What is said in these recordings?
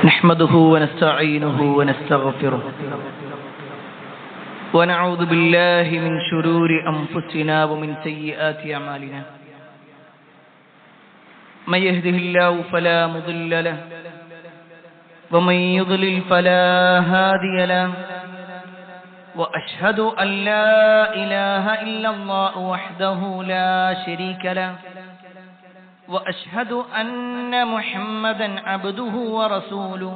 نحمده ونستعينه ونستغفره ونعوذ بالله من شرور أنفسنا ومن سيئات أعمالنا من يهده الله فلا مضل له ومن يضلل فلا هادي له وأشهد أن لا إله إلا الله وحده لا شريك له وأشهد أن محمدا عبده ورسوله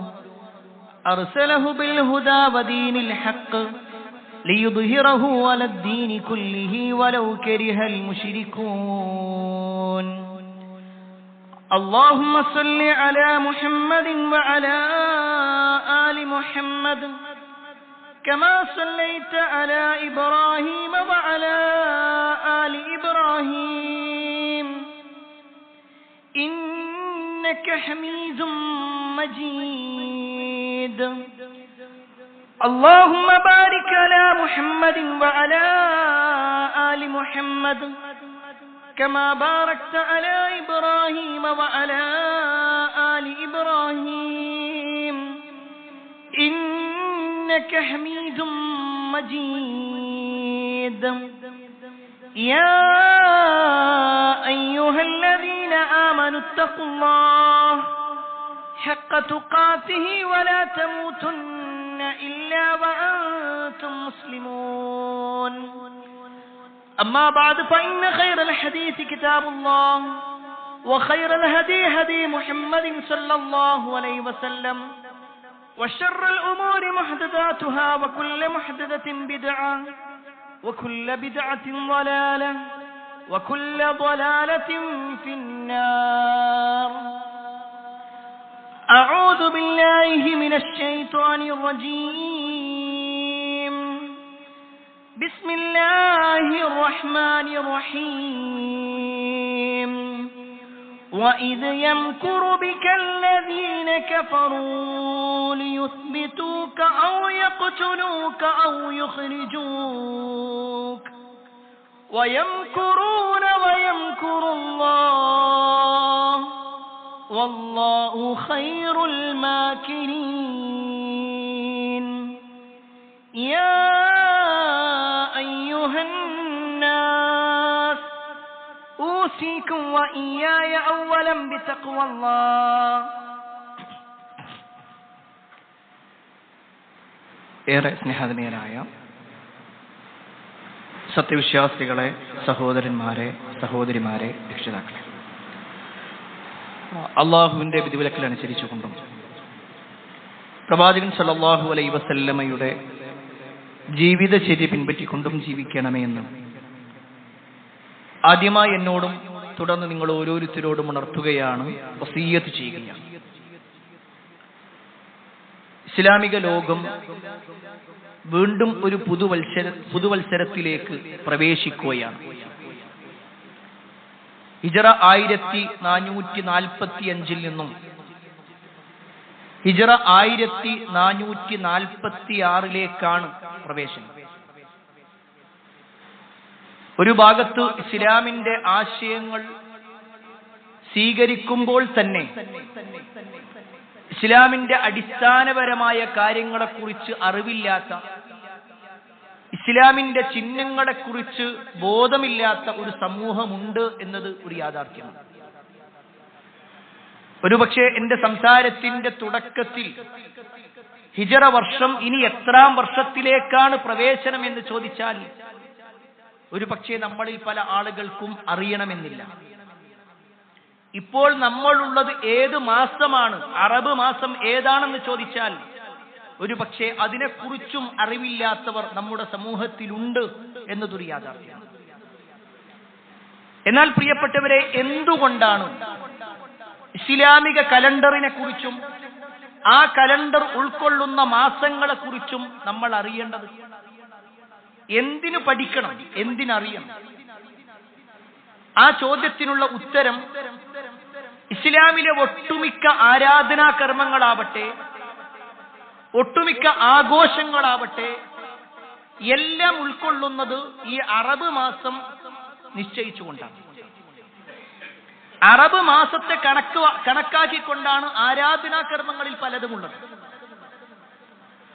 أرسله بالهدى ودين الحق ليظهره على الدين كله ولو كره المشركون اللهم صل على محمد وعلى آل محمد كما صليت على إبراهيم وعلى آل إبراهيم إنك حميد مجيد اللهم بارك على محمد وعلى آل محمد كما باركت على إبراهيم وعلى آل إبراهيم إنك حميد مجيد يا أيها الذين آمنوا اتقوا الله حق تقاته ولا تموتن إلا وأنتم مسلمون أما بعد فإن خير الحديث كتاب الله وخير الهدي هدي محمد صلى الله عليه وسلم وشر الأمور محدثاتها وكل محدثة بدعة وكل بدعة ضلالة وكل ضلالة في النار أعوذ بالله من الشيطان الرجيم بسم الله الرحمن الرحيم وإذ يمكر بك الذين كفروا ليثبتوك أو يقتلوك أو يخرجوك ويمكرون ويمكر الله والله خير الماكرين يا أيها الناس أوصيكم وإياي أولا بتقوى الله. ഏറെ സ്നേഹധനീയരായ സത്യവിശ്വാസികളെ, സഹോദരന്മാരെ, സഹോദരിമാരെ, രക്ഷിതാക്കളെ, അള്ളാഹുവിന്റെ വിധിവിലക്കൽ അനുസരിച്ചുകൊണ്ടും പ്രവാചകൻ സല്ലല്ലാഹു അലൈഹി വസല്ലമയുടെ ജീവിതചര്യ പിൻപറ്റിക്കൊണ്ടും ജീവിക്കണമേ എന്ന് ആദ്യമായി എന്നോടും തുടർന്ന് നിങ്ങൾ ഓരോരുത്തരോടും ഉണർത്തുകയാണ്, വസിയ്യത്ത് ചെയ്യുകയാണ്. ഇസ്ലാമിക ലോകം വീണ്ടും ഒരു പുതുവത്സരത്തിലേക്ക് പ്രവേശിക്കുകയാണ്. ഹിജറ 1445 നിന്നും ഹിജറ 1446 പ്രവേശനം. ഒരു ഭാഗത്ത് ഇസ്ലാമിന്റെ ആശയങ്ങൾ സ്വീകരിക്കുമ്പോൾ തന്നെ ഇസ്ലാമിന്റെ അടിസ്ഥാനപരമായ കാര്യങ്ങളെക്കുറിച്ച് അറിവില്ലാത്ത, ഇസ്ലാമിന്റെ ചിഹ്നങ്ങളെക്കുറിച്ച് ബോധമില്ലാത്ത ഒരു സമൂഹമുണ്ട് എന്നത് ഒരു യാഥാർത്ഥ്യമാണ്. ഒരുപക്ഷെ എന്റെ സംസാരത്തിന്റെ തുടക്കത്തിൽ ഹിജറ വർഷം ഇനി എത്രാം വർഷത്തിലേക്കാണ് പ്രവേശനം എന്ന് ചോദിച്ചാൽ ഒരു പക്ഷേ നമ്മളിൽ പല ആളുകൾക്കും അറിയണമെന്നില്ല. ഇപ്പോൾ നമ്മളുള്ളത് ഏത് മാസമാണ്, അറബ് മാസം ഏതാണെന്ന് ചോദിച്ചാൽ ഒരു പക്ഷേ അതിനെക്കുറിച്ചും അറിവില്ലാത്തവർ നമ്മുടെ സമൂഹത്തിലുണ്ട് എന്നതൊരു യാഥാർത്ഥ്യമാണ്. എന്നാൽ പ്രിയപ്പെട്ടവരെ, എന്തുകൊണ്ടാണ് ഇസ്ലാമിക കലണ്ടറിനെ കുറിച്ചും ആ കലണ്ടർ ഉൾക്കൊള്ളുന്ന മാസങ്ങളെ കുറിച്ചും നമ്മൾ അറിയേണ്ടത്? എന്തിനു പഠിക്കണം, എന്തിനറിയണം? ആ ചോദ്യത്തിനുള്ള ഉത്തരം ഇസ്ലാമിലെ ഒട്ടുമിക്ക ആരാധനാ കർമ്മങ്ങളാവട്ടെ, ഒട്ടുമിക്ക ആഘോഷങ്ങളാവട്ടെ, എല്ലാം ഉൾക്കൊള്ളുന്നത് ഈ അറബ് മാസം നിശ്ചയിച്ചുകൊണ്ടാണ്. അറബ് മാസത്തെ കണക്കാക്കിക്കൊണ്ടാണ് ആരാധനാകർമ്മങ്ങളിൽ പലതുമുള്ളത്.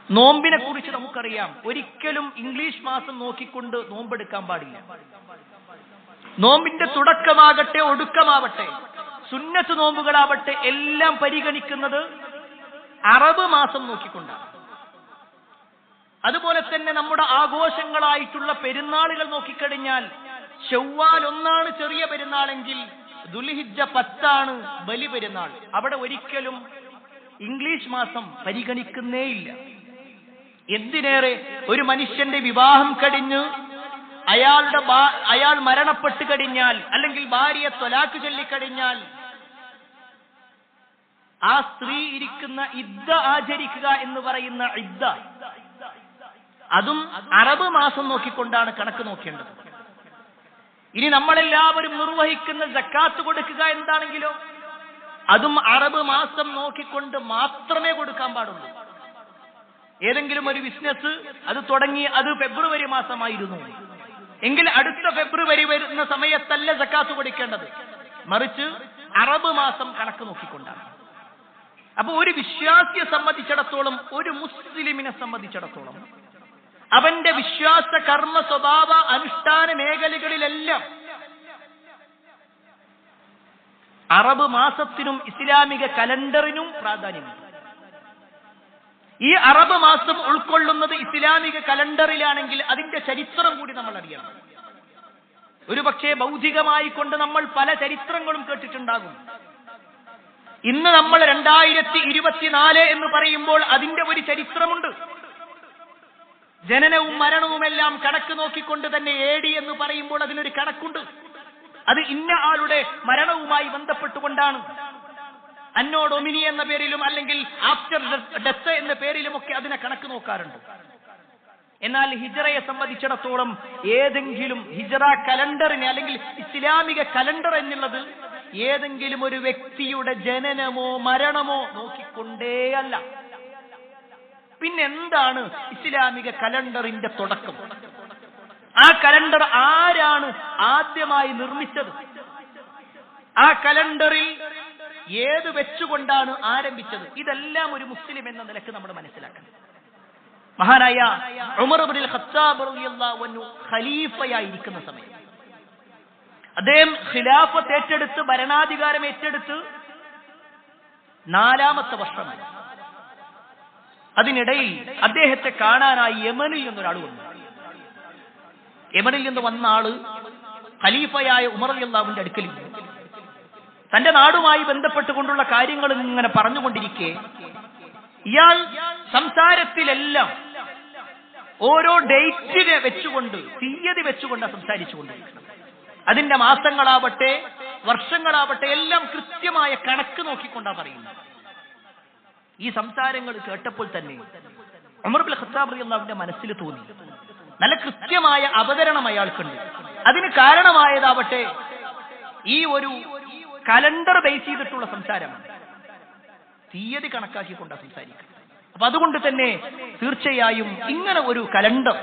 നോമ്പിനെ കുറിച്ച് നമുക്കറിയാം, ഒരിക്കലും ഇംഗ്ലീഷ് മാസം നോക്കിക്കൊണ്ട് നോമ്പെടുക്കാൻ പാടില്ല. നോമ്പിന്റെ തുടക്കമാകട്ടെ ഒടുക്കമാവട്ടെ, സുന്നത്ത് നോമ്പുകളാവട്ടെ, എല്ലാം പരിഗണിക്കുന്നത് അറബ് മാസം നോക്കിക്കൊണ്ടാണ്. അതുപോലെ തന്നെ നമ്മുടെ ആഘോഷങ്ങളായിട്ടുള്ള പെരുന്നാളുകൾ നോക്കിക്കഴിഞ്ഞാൽ ശവ്വാൽ 1 ചെറിയ പെരുന്നാളെങ്കിൽ ദുൽഹിജ്ജ 10 ബലി പെരുന്നാൾ. അവിടെ ഒരിക്കലും ഇംഗ്ലീഷ് മാസം പരിഗണിക്കുന്നേയില്ല. എന്തിനേറെ ഒരു മനുഷ്യന്റെ വിവാഹം കഴിഞ്ഞ് അയാൾ മരണപ്പെട്ട് കഴിഞ്ഞാൽ, അല്ലെങ്കിൽ ഭാര്യയെ ത്വലാഖ് ചൊല്ലിക്കഴിഞ്ഞാൽ, ആ സ്ത്രീ ഇരിക്കുന്ന ഇദ്ദ ആചരിക്കുക എന്ന് പറയുന്ന ഇദ്ദ, അതും അറബ് മാസം നോക്കിക്കൊണ്ടാണ് കണക്ക് നോക്കേണ്ടത്. ഇനി നമ്മളെല്ലാവരും നിർവഹിക്കുന്ന സക്കാത്ത് കൊടുക്കുക എന്താണെങ്കിലോ അതും അറബ് മാസം നോക്കിക്കൊണ്ട് മാത്രമേ കൊടുക്കാൻ പാടുള്ളൂ. ഏതെങ്കിലും ഒരു ബിസിനസ് അത് തുടങ്ങി അത് ഫെബ്രുവരി മാസമായിരുന്നു എങ്കിൽ അടുത്ത ഫെബ്രുവരി വരുന്ന സമയത്തല്ല സക്കാത്ത് കൊടുക്കേണ്ടത്, മറിച്ച് അറബ് മാസം കണക്ക് നോക്കിക്കൊണ്ടാണ്. അപ്പൊ ഒരു വിശ്വാസിയെ സംബന്ധിച്ചിടത്തോളം, ഒരു മുസ്ലിമിനെ സംബന്ധിച്ചിടത്തോളം, അവന്റെ വിശ്വാസ കർമ്മ സ്വഭാവ അനുഷ്ഠാന മേഖലകളിലെല്ലാം അറബ് മാസത്തിനും ഇസ്ലാമിക കലണ്ടറിനും പ്രാധാന്യമുണ്ട്. ഈ അറബ് മാസം ഉൾക്കൊള്ളുന്നത് ഇസ്ലാമിക കലണ്ടറിലാണെങ്കിൽ അതിന്റെ ചരിത്രം കൂടി നമ്മൾ അറിയണം. ഒരു പക്ഷേ ഭൗതികമായി കൊണ്ട് നമ്മൾ പല ചരിത്രങ്ങളും കേട്ടിട്ടുണ്ടാകും. ഇന്ന് നമ്മൾ 2024 എന്ന് പറയുമ്പോൾ അതിന്റെ ഒരു ചരിത്രമുണ്ട്. ജനനവും മരണവുമെല്ലാം കണക്ക് നോക്കിക്കൊണ്ട് തന്നെ AD എന്ന് പറയുമ്പോൾ അതിനൊരു കണക്കുണ്ട്. അത് ഇന്ന ആളുടെ മരണവുമായി ബന്ധപ്പെട്ടുകൊണ്ടാണ്. അന്നോ ഡൊമിനി എന്ന പേരിലും അല്ലെങ്കിൽ ആഫ്റ്റർ ഡെത്ത് എന്ന പേരിലുമൊക്കെ അതിനെ കണക്ക് നോക്കാറുണ്ട്. എന്നാൽ ഹിജറയെ സംബന്ധിച്ചിടത്തോളം ഏതെങ്കിലും ഹിജറ കലണ്ടറിനെ അല്ലെങ്കിൽ ഇസ്ലാമിക കലണ്ടർ എന്നുള്ളത് ഏതെങ്കിലും ഒരു വ്യക്തിയുടെ ജനനമോ മരണമോ നോക്കിക്കൊണ്ടേയല്ല. പിന്നെന്താണ് ഇസ്ലാമിക കലണ്ടറിന്റെ തുടക്കം? ആ കലണ്ടർ ആരാണ് ആദ്യമായി നിർമ്മിച്ചത്? ആ കലണ്ടറിൽ ഏത് വെച്ചുകൊണ്ടാണ് ആരംഭിച്ചത്? ഇതെല്ലാം ഒരു മുസ്ലിം എന്ന നിലക്ക് നമ്മൾ മനസ്സിലാക്കണം. മഹാനായ ഉമർ ഇബ്നുൽ ഖത്താബ് റളിയല്ലാഹു അൻഹു ഖലീഫയായിരിക്കുന്ന സമയം അദ്ദേഹം ഖിലാഫത്ത് ഏറ്റെടുത്ത് ഭരണാധികാരം ഏറ്റെടുത്ത് 4ാമത്തെ വർഷമാണ്. അതിനിടയിൽ അദ്ദേഹത്തെ കാണാനായി യമനിൽ നിന്നൊരാൾ വന്നു. യമനിൽ നിന്ന് വന്ന ആള് ഖലീഫയായ ഉമർ റളിയല്ലാഹുവിന്റെ അടുക്കൽ തന്റെ നാടുമായി ബന്ധപ്പെട്ടുകൊണ്ടുള്ള കാര്യങ്ങൾ ഇങ്ങനെ പറഞ്ഞുകൊണ്ടിരിക്കെ ഇയാൾ സംസാരത്തിലെല്ലാം ഓരോ ഡേറ്റിനെ വെച്ചുകൊണ്ട്, തീയതി വെച്ചുകൊണ്ടാണ് സംസാരിച്ചുകൊണ്ടിരിക്കുന്നത്. അതിന്റെ മാസങ്ങളാവട്ടെ വർഷങ്ങളാവട്ടെ എല്ലാം കൃത്യമായ കണക്ക് നോക്കിക്കൊണ്ടാണ് പറയുന്നത്. ഈ സംസാരങ്ങൾ കേട്ടപ്പോൾ തന്നെ ഉമർ ഇബ്നുൽ ഖത്താബ് റളിയല്ലാഹുവിന്റെ മനസ്സിൽ തോന്നി, നല്ല കൃത്യമായ അവതരണം അയാൾക്കുണ്ട്. അതിന് കാരണമായതാവട്ടെ ഈ ഒരു കലണ്ടർ ബേസ് ചെയ്തിട്ടുള്ള സംസാരമാണ്, തീയതി കണക്കാക്കിക്കൊണ്ടാണ് സംസാരിക്കുന്നത്. അപ്പൊ അതുകൊണ്ട് തന്നെ തീർച്ചയായും ഇങ്ങനെ ഒരു കലണ്ടർ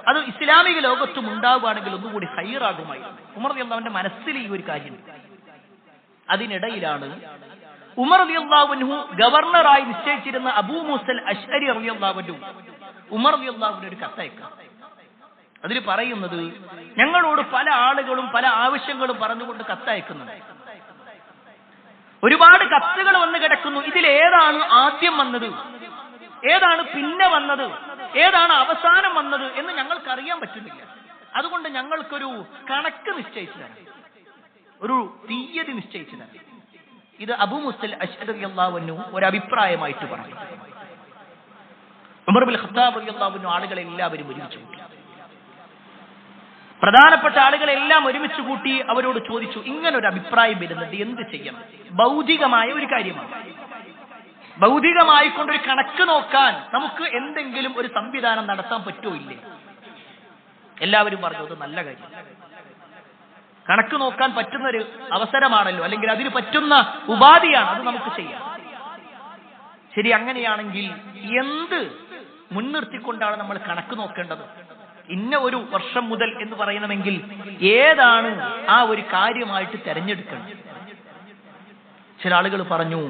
അത് ഇസ്ലാമിക ലോകത്തും ഉണ്ടാവുകയാണെങ്കിൽ ഒന്നുകൂടി ഹൈറാകുമായിരുന്നു. ഉമർ റളിയല്ലാഹുവിന്റെ മനസ്സിൽ ഈ ഒരു കാര്യം. അതിനിടയിലാണ് ഉമർ റളിയല്ലാഹു അൻഹു ഗവർണറായി നിശ്ചയിച്ചിരുന്ന അബൂ മൂസൽ അശ്അരി റളിയല്ലാഹു അൻഹു ഉമർ റളിയല്ലാഹുവിന് ഒരു കത്തയക്കാം. അതിൽ പറയുന്നത്, ഞങ്ങളോട് പല ആളുകളും പല ആവശ്യങ്ങളും പറഞ്ഞുകൊണ്ട് കത്തയക്കുന്നുണ്ട്. ഒരുപാട് കത്തുകൾ വന്ന് കിടക്കുന്നു. ഇതിലേതാണ് ആദ്യം വന്നത്, ഏതാണ് പിന്നെ വന്നത്, ഏതാണ് അവസാനം വന്നത് എന്ന് ഞങ്ങൾക്കറിയാൻ പറ്റുന്നില്ല. അതുകൊണ്ട് ഞങ്ങൾക്കൊരു കണക്ക് നിശ്ചയിച്ചു തരാം, ഒരു തീയതി നിശ്ചയിച്ചു തരാം. ഇത് അബൂ മൂസൽ അശ്അരി റളിയല്ലാഹു അൻഹു ഒരു അഭിപ്രായമായിട്ട് പറഞ്ഞു. ഉമർ ഇബ്നുൽ ഖത്താബ് റളിയല്ലാഹു അൻഹു ആളുകളെ എല്ലാവരും ഒരുമിച്ച് കൂട്ടി, പ്രധാനപ്പെട്ട ആളുകളെല്ലാം ഒരുമിച്ച് കൂട്ടി അവരോട് ചോദിച്ചു, ഇങ്ങനൊരു അഭിപ്രായം വരുന്നത് എന്ത് ചെയ്യണം? ഭൗതികമായ ഒരു കാര്യമാണ്. ഭൗതികമായി കൊണ്ടൊരു കണക്ക് നോക്കാൻ നമുക്ക് എന്തെങ്കിലും ഒരു സംവിധാനം നടത്താൻ പറ്റുമോ ഇല്ലേ? എല്ലാവരും പറഞ്ഞു, അത് നല്ല കാര്യം. കണക്ക് നോക്കാൻ പറ്റുന്നൊരു അവസരമാണല്ലോ, അല്ലെങ്കിൽ അതിന് പറ്റുന്ന ഉപാധിയാണ്, അത് നമുക്ക് ചെയ്യാം. ശരി, അങ്ങനെയാണെങ്കിൽ എന്ത് മുൻനിർത്തിക്കൊണ്ടാണ് നമ്മൾ കണക്ക് നോക്കേണ്ടത്? ഇന്ന ഒരു വർഷം മുതൽ എന്ന് പറയണമെങ്കിൽ ഏതാണ് ആ ഒരു കാര്യമായിട്ട് തെരഞ്ഞെടുക്കണം? ചില ആളുകൾ പറഞ്ഞു,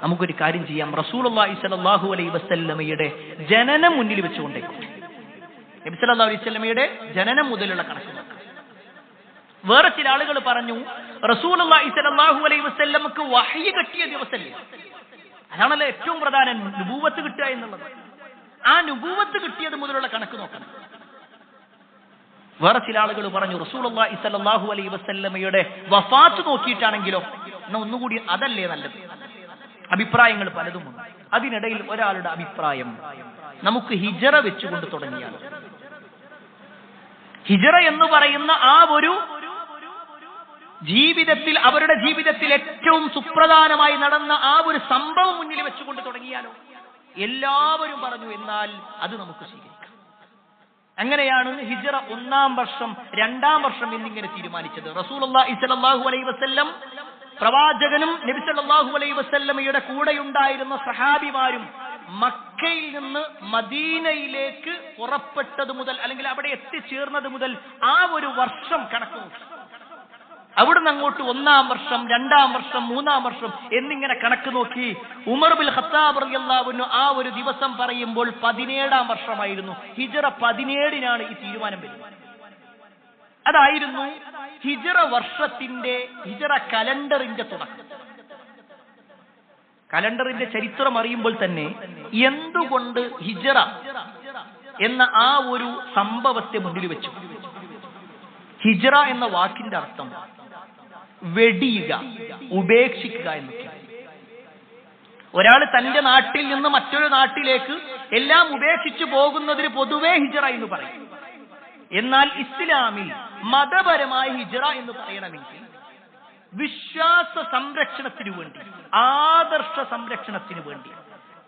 നമുക്കൊരു കാര്യം ചെയ്യാം, റസൂലുള്ളാഹി സ്വല്ലല്ലാഹു അലൈഹി വസല്ലമയുടെ ജനനം മുന്നിൽ വെച്ചുകൊണ്ടേക്കും. നബി സല്ലല്ലാഹു അലൈഹി വസല്ലമയുടെ ജനനം മുതലുള്ള കണക്ക് നോക്കാം. വേറെ ചില ആളുകൾ പറഞ്ഞു, റസൂലുള്ളാഹി സ്വല്ലല്ലാഹു അലൈഹി വസല്ലമക്ക് വഹ്യ് കിട്ടിയ ദിവസമല്ലേ, അതാണല്ലോ ഏറ്റവും പ്രധാനം, നുബുവത്ത് കിട്ടുക എന്നുള്ളത്. ആ നുബുവത്ത് കിട്ടിയത് മുതലുള്ള കണക്ക് നോക്കണം. വേറെ ചില ആളുകൾ പറഞ്ഞു, റസൂലുള്ളാഹി സ്വല്ലല്ലാഹു അലൈഹി വസല്ലമയുടെ വഫാത്ത് നോക്കിയിട്ടാണെങ്കിലോ, എന്നാ ഒന്നുകൂടി അതല്ലേ നല്ലത്. അഭിപ്രായങ്ങൾ പലതുമുണ്ട്. അതിനിടയിൽ ഒരാളുടെ അഭിപ്രായം, നമുക്ക് ഹിജറ വെച്ചുകൊണ്ട് തുടങ്ങിയാൽ, ഹിജറ എന്ന് പറയുന്ന ആ ഒരു ജീവിതത്തിൽ, അവരുടെ ജീവിതത്തിൽ ഏറ്റവും സുപ്രധാനമായി നടന്ന ആ ഒരു സംഭവം മുന്നിൽ വെച്ചുകൊണ്ട് തുടങ്ങിയാലോ. എല്ലാവരും പറഞ്ഞു, എന്നാൽ അത് നമുക്ക് സ്വീകരിക്കാം. അങ്ങനെയാണ് ഹിജറ 1-ാം വർഷം 2-ാം വർഷം എന്നിങ്ങനെ തീരുമാനിച്ചത്. റസൂലുള്ളാഹി സ്വല്ലല്ലാഹു അലൈഹി വസല്ലം പ്രവാചകനും നബി സല്ലല്ലാഹു അലൈഹി വസല്ലമയുടെ കൂടെയുണ്ടായിരുന്ന സഹാബിമാരും മക്കയിൽ നിന്ന് മദീനയിലേക്ക് പുറപ്പെട്ടത് മുതൽ, അല്ലെങ്കിൽ അവിടെ എത്തിച്ചേർന്നത് മുതൽ ആ ഒരു വർഷം കണക്ക് നോക്കി. അവിടുന്ന് അങ്ങോട്ട് 1-ാം വർഷം 2-ാം വർഷം 3-ാം വർഷം എന്നിങ്ങനെ കണക്ക് നോക്കി. ഉമർ ബിൻ ഖത്താബ് റളിയല്ലാഹു അൻഹു ആ ഒരു ദിവസം പറയുമ്പോൾ 17-ാം വർഷമായിരുന്നു. ഹിജറ 17-നാണ് ഈ തീരുമാനം വരുന്നത്. അതായിരുന്നു ഹിജറ വർഷത്തിന്റെ, ഹിജറ കലണ്ടറിന്റെ തുടക്കം. കലണ്ടറിന്റെ ചരിത്രം അറിയുമ്പോൾ തന്നെ എന്തുകൊണ്ട് ഹിജറ എന്ന ആ ഒരു സംഭവത്തെ മുന്നിൽ വെച്ചു. ഹിജറ എന്ന വാക്കിന്റെ അർത്ഥം വെടിയുക, ഉപേക്ഷിക്കുക എന്നൊക്കെയാണ്. ഒരാൾ തന്റെ നാട്ടിൽ നിന്ന് മറ്റൊരു നാട്ടിലേക്ക് എല്ലാം ഉപേക്ഷിച്ചു പോകുന്നതിന് പൊതുവേ ഹിജറ എന്ന് പറയും. എന്നാൽ ഇസ്ലാമിൽ മതപരമായ ഹിജറ എന്ന് പറയണമെങ്കിൽ വിശ്വാസ സംരക്ഷണത്തിനു വേണ്ടി, ആദർശ സംരക്ഷണത്തിനു വേണ്ടി,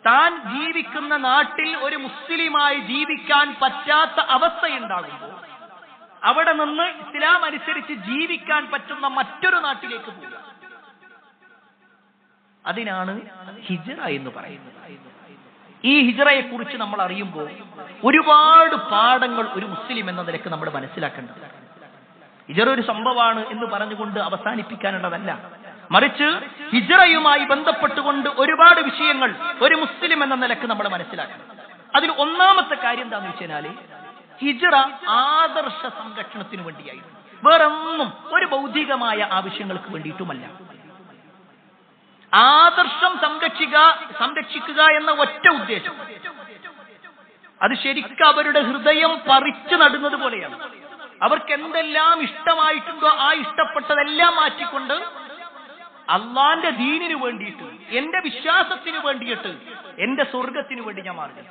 താൻ ജീവിക്കുന്ന നാട്ടിൽ ഒരു മുസ്ലിമായി ജീവിക്കാൻ പറ്റാത്ത അവസ്ഥയുണ്ടാകുമ്പോൾ അവിടെ നിന്ന് ഇസ്ലാം അനുസരിച്ച് ജീവിക്കാൻ പറ്റുന്ന മറ്റൊരു നാട്ടിലേക്ക് പോകുക, അതിനാണ് ഹിജറ എന്ന് പറയുന്നത്. ഈ ഹിജറയെ കുറിച്ച് നമ്മൾ അറിയുമ്പോൾ ഒരുപാട് പാഠങ്ങൾ ഒരു മുസ്ലിം എന്ന നിലക്ക് നമ്മൾ മനസ്സിലാക്കേണ്ടത്. ഹിജറ ഒരു സംഭവമാണ് എന്ന് പറഞ്ഞുകൊണ്ട് അവസാനിപ്പിക്കാനുള്ളതല്ല, മറിച്ച് ഹിജറയുമായി ബന്ധപ്പെട്ടുകൊണ്ട് ഒരുപാട് വിഷയങ്ങൾ ഒരു മുസ്ലിം എന്ന നിലക്ക് നമ്മൾ മനസ്സിലാക്കണം. അതിൽ ഒന്നാമത്തെ കാര്യം എന്താണെന്ന് വെച്ചാൽ, ഹിജറ ആദർശ സംരക്ഷണത്തിന് വേണ്ടിയായിരുന്നു. വേറൊന്നും ഒരു ഭൗതികമായ ആവശ്യങ്ങൾക്ക് വേണ്ടിയിട്ടുമല്ല. ആദർശം സംരക്ഷിക്കുക എന്ന ഒറ്റ ഉദ്ദേശം, അത് ശരിക്കും അവരുടെ ഹൃദയം പറിച്ചു നടുന്നത് പോലെയാണ്. അവർക്ക് എന്തെല്ലാം ഇഷ്ടമായിട്ടുണ്ടോ ആ ഇഷ്ടപ്പെട്ടതെല്ലാം മാറ്റിക്കൊണ്ട് അള്ളാന്റെ ദീനിനു വേണ്ടിയിട്ട്, എന്റെ വിശ്വാസത്തിന് വേണ്ടിയിട്ട്, എന്റെ സ്വർഗത്തിന് വേണ്ടി ഞാൻ മാറി.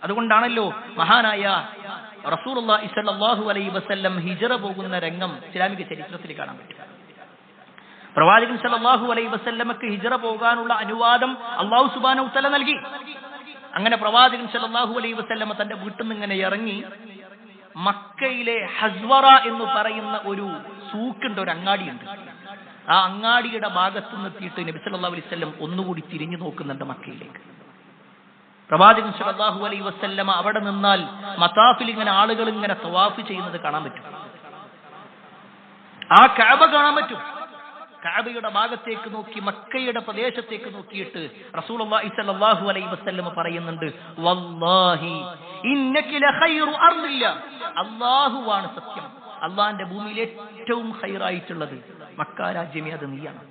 അതുകൊണ്ടാണല്ലോ മഹാനായ റസൂലുള്ളാഹി സ്വല്ലല്ലാഹു അലൈഹി വസല്ലം ഹിജറ പോകുന്ന രംഗം ഇസ്ലാമിക ചരിത്രത്തിൽ കാണാൻ പറ്റും. പ്രവാചകൻ സല്ലല്ലാഹു അലൈഹി വസല്ലമക്ക് ഹിജറ പോകാനുള്ള അനുവാദം അല്ലാഹു സുബ്ഹാനഹു വതആല നൽകി. അങ്ങനെ പ്രവാചകൻ സല്ലല്ലാഹു അലൈഹി വസല്ലമ തന്റെ വീട്ടിൽ നിന്ന് ഇങ്ങനെ ഇറങ്ങി മക്കയിലെ ഹസ്വറ എന്ന് പറയുന്ന ഒരു സൂക്കുണ്ട്, ഒരു അങ്ങാടിയുണ്ട്. ആ അങ്ങാടിയുടെ ഭാഗത്ത് നിന്നെത്തിയിട്ട് നബി സല്ലല്ലാഹു അലൈഹി വസല്ലം ഒന്നുകൂടി തിരിഞ്ഞു നോക്കുന്നുണ്ട് മക്കയിലേക്ക്. പ്രവാചകൻ സല്ലല്ലാഹു അലൈഹി വസല്ലമ അവിടെ നിന്നാൽ മതാഫിൽ ഇങ്ങനെ ആളുകൾ ഇങ്ങനെ തവാഫ് ചെയ്യുന്നത് കാണാൻ പറ്റും. ആ കഅബ കാണാൻ പറ്റും. കഅബയുടെ ഭാഗത്തേക്ക് നോക്കി, മക്കയുടെ പ്രദേശത്തേക്ക് നോക്കിയിട്ട് റസൂലുള്ളാഹി സ്വല്ലല്ലാഹു അലൈഹി വസല്ലം പറയുന്നുണ്ട്, വല്ലാഹി ഇന്നക ലഖൈറു അർദില്ല, അല്ലാഹുവാണ് സത്യം, അല്ലാഹുവിന്റെ ഭൂമിയിൽ ഏറ്റവും ഖൈറായിട്ടുള്ളത് മക്ക രാജ്യമേ, അത് നീയാണ്.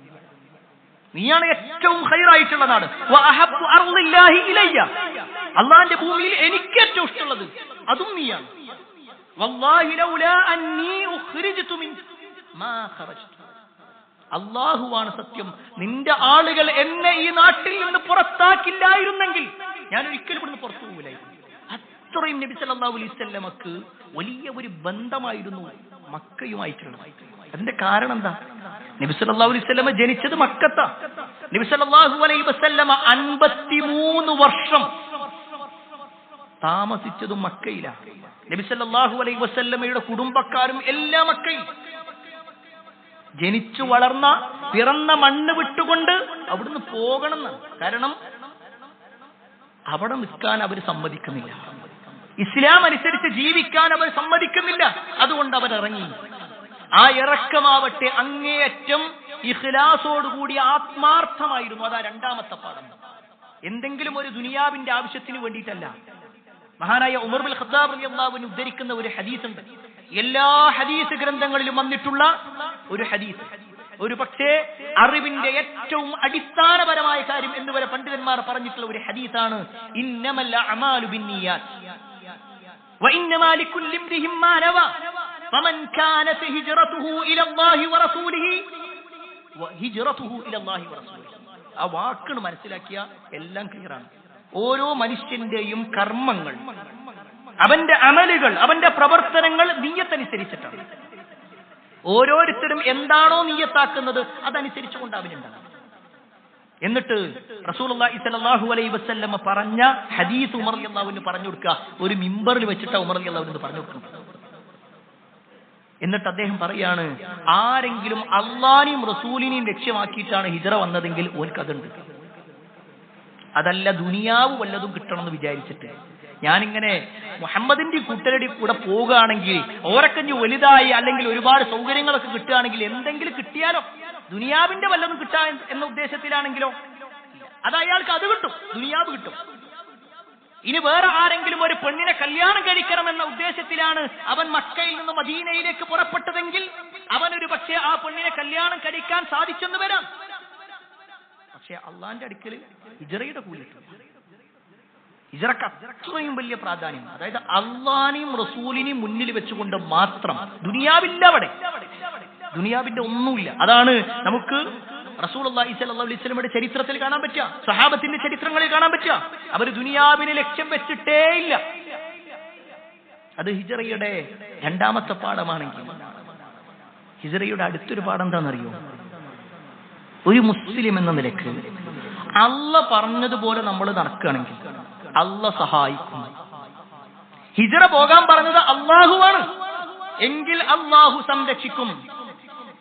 നീയാണ് ഏറ്റവും ഖൈറായിട്ടുള്ള നാട്. വഅഹബ്ബു അർദില്ലാഹി ഇലയ്യ, അല്ലാഹുവിന്റെ ഭൂമിയിൽ എനിക്ക് ഏറ്റവും ഇഷ്ടമുള്ളത് അതും നീയാണ്. വല്ലാഹി ലൗലാ അന്നീ ഉഖ്രിജ്തു മിൻ മാ ഖറജ്തു, അല്ലാഹുവാണ് സത്യം, നിന്റെ ആളുകൾ എന്നെ ഈ നാട്ടിൽ നിന്ന് പുറത്താക്കില്ലായിരുന്നെങ്കിൽ ഞാൻ ഒരിക്കലും ഇവിടുന്ന് പുറത്തു പോകില്ലായിരുന്നു. അത്രയും നബി സല്ലല്ലാഹു അലൈഹി വസല്ലമക്ക് വലിയ ഒരു ബന്ധമായിരുന്നു മക്കയുമായിട്ടുള്ളത്. അതിന്റെ കാരണം എന്താ? നബി സല്ലല്ലാഹു അലൈഹി വസല്ലമ ജനിച്ചത് മക്കത്താ. നബി സല്ലല്ലാഹു അലൈഹി വസല്ലമ 53 വർഷം താമസിച്ചതും മക്കയിലാണ്. നബി സല്ലല്ലാഹു അലൈഹി വസല്ലമയുടെ കുടുംബക്കാരും എല്ലാം മക്കയിൽ. ജനിച്ചു വളർന്ന പിറന്ന മണ്ണ് വിട്ടുകൊണ്ട് അവിടുന്ന് പോകണം എന്നാണ്. കാരണം അവിടെ നിൽക്കാൻ അവർ സമ്മതിക്കുന്നില്ല, ഇസ്ലാം അനുസരിച്ച് ജീവിക്കാൻ അവർ സമ്മതിക്കുന്നില്ല. അതുകൊണ്ട് അവരിറങ്ങി. ആ ഇറക്കമാവട്ടെ അങ്ങേയറ്റം ഇഖ്ലാസോടുകൂടി ആത്മാർത്ഥമായിരുന്നു. അതാ രണ്ടാമത്തെ പാഠം. എന്തെങ്കിലും ഒരു ദുനിയാവിന്റെ ആവശ്യത്തിന് വേണ്ടിയിട്ടല്ല. മഹാനായ ഉമർ ബിൻ ഖത്താബ് റളിയല്ലാഹു അൻഹു ഉദ്ധരിക്കുന്ന ഒരു ഹദീസുണ്ട്, എല്ലാ ഹദീസ് ഗ്രന്ഥങ്ങളിലും വന്നിട്ടുള്ള ഒരു ഹദീസ്. ഒരു പക്ഷേ അറിവിന്റെ ഏറ്റവും അടിസ്ഥാനപരമായ കാര്യം എന്നുവരെ പണ്ഡിതന്മാർ പറഞ്ഞിട്ടുള്ള ഒരു ഹദീസാണ്, ഇന്നമൽ അഅമാലു ബിന്നിയാത്ത് വഇന്നമാ ലികുല്ലി ഇംരിഇൻ മാ നവ ഫമൻ കാനത് ഹിജ്റതുഹു ഇലല്ലാഹി വറസൂലിഹി വഹിജ്റതുഹു ഇലല്ലാഹി വറസൂലിഹി. ആ വാക്കുകൾ മനസ്സിലാക്കിയ എല്ലാം ക്ലിയറാണ്. ഓരോ മനുഷ്യന്റെയും കർമ്മങ്ങൾ, അവന്റെ അമലുകൾ, അവന്റെ പ്രവർത്തനങ്ങൾ നിയ്യത്തനുസരിച്ചിട്ടാണ്. ഓരോരുത്തരും എന്താണോ നിയ്യത്താക്കുന്നത് അതനുസരിച്ചുകൊണ്ട് അവനുണ്ടാകും. എന്നിട്ട് റസൂലുള്ളാഹി സ്വല്ലല്ലാഹു അലൈഹി വസല്ലം പറഞ്ഞ ഹദീസ് ഉമർ റളിയല്ലാഹു അൻഹു പറഞ്ഞു കൊടുക്കുക. ഒരു മിമ്പറിൽ വെച്ചിട്ട് ഉമർ റളിയല്ലാഹു അൻഹു പറഞ്ഞു കൊടുക്കുക. എന്നിട്ട് അദ്ദേഹം പറയാണ്, ആരെങ്കിലും അള്ളാനെയും റസൂലിനെയും ലക്ഷ്യമാക്കിയിട്ടാണ് ഹിജ്റ വന്നതെങ്കിൽ ഓൻക്കതുണ്ട്. അതല്ല ദുനിയാവ് വല്ലതും കിട്ടണമെന്ന് വിചാരിച്ചിട്ട് ഞാനിങ്ങനെ മുഹമ്മദിന്റെ കൂട്ടരുടെ കൂടെ പോവുകയാണെങ്കിൽ ഓരക്കഞ്ഞ് വലുതായി അല്ലെങ്കിൽ ഒരുപാട് സൗകര്യങ്ങളൊക്കെ കിട്ടുകയാണെങ്കിൽ എന്തെങ്കിലും കിട്ടിയാലോ, ദുനിയാവിന്റെ വല്ലതും കിട്ടാൻ എന്ന ഉദ്ദേശത്തിലാണെങ്കിലോ അത് അയാൾക്ക് അത് കിട്ടും, ദുനിയാവ് കിട്ടും. ഇനി വേറെ ആരെങ്കിലും ഒരു പെണ്ണിനെ കല്യാണം കഴിക്കണം എന്ന ഉദ്ദേശത്തിലാണ് അവൻ മക്കയിൽ നിന്ന് മദീനയിലേക്ക് പുറപ്പെട്ടതെങ്കിൽ അവനൊരു പക്ഷേ ആ പെണ്ണിനെ കല്യാണം കഴിക്കാൻ സാധിച്ചെന്ന് വരാം. പക്ഷെ അള്ളാന്റെ അടുക്കൽ ഹിജ്റയുടെ കൂലി കിട്ടും. ഹിജ്റക്ക് അത്രയും വലിയ പ്രാധാന്യം. അതായത് അള്ളാനെയും റസൂലിനെയും മുന്നിൽ വെച്ചുകൊണ്ട് മാത്രം, ദുനിയാവില്ല അവിടെ, ദുനിയാവിന്റെ ഒന്നുമില്ല. അതാണ് നമുക്ക് റസൂലുള്ളാഹി സ്വല്ലല്ലാഹു അലൈഹി വസല്ലമയുടെ ചരിത്രത്തിൽ കാണാൻ പറ്റുക, സഹാബത്തിന്റെ ചരിത്രങ്ങളിൽ കാണാൻ പറ്റുക. അവർ ദുനിയാവിനെ ലക്ഷ്യം വെച്ചിട്ടേ ഇല്ല. അത് ഹിജ്റയുടെ രണ്ടാമത്തെ പാഠമാണെങ്കിൽ ഹിജ്റയുടെ അടുത്തൊരു പാഠം എന്താണെന്നറിയോ? ഒരു മുസ്ലിം എന്ന നിലക്ക് അള്ള പറഞ്ഞതുപോലെ നമ്മൾ നടക്കുകയാണെങ്കിൽ അള്ള സഹായിക്കും. ഹിജ്റ പോകാൻ പറഞ്ഞത് അള്ളാഹുവാണ് എങ്കിൽ അള്ളാഹു സംരക്ഷിക്കും.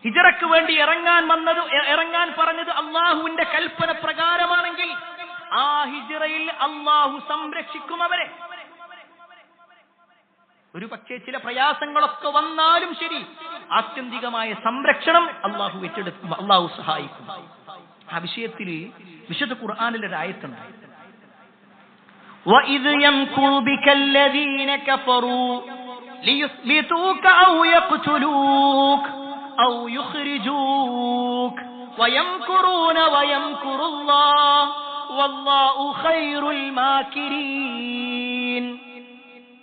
ഹിജ്റക്ക് വേണ്ടി ഇറങ്ങാൻ പറഞ്ഞത് അള്ളാഹുവിന്റെ കൽപ്പന പ്രകാരമാണെങ്കിൽ ആ ഹിജ്റയിൽ അള്ളാഹു സംരക്ഷിക്കും അവരെ. ഒരു പക്ഷേ ചില പ്രയാസങ്ങളൊക്കെ വന്നാലും ശരി, ആത്യന്തികമായ സംരക്ഷണം അള്ളാഹു ഏറ്റെടുക്കും, അള്ളാഹു സഹായിക്കും. ആ വിഷയത്തിൽ വിശുദ്ധ ഖുർആനിലെ ഒരു ആയത്തുണ്ട്, وَإِذْ يَمْكُرُ بِكَ الَّذِينَ كَفَرُوا لِيُثْبِتُوكَ أَوْ يَقْتُلُوكَ أَوْ يُخْرِجُوكَ وَيَمْكُرُونَ وَيَمْكُرُ اللَّهُ وَاللَّهُ خَيْرُ الْمَاكِرِينَ.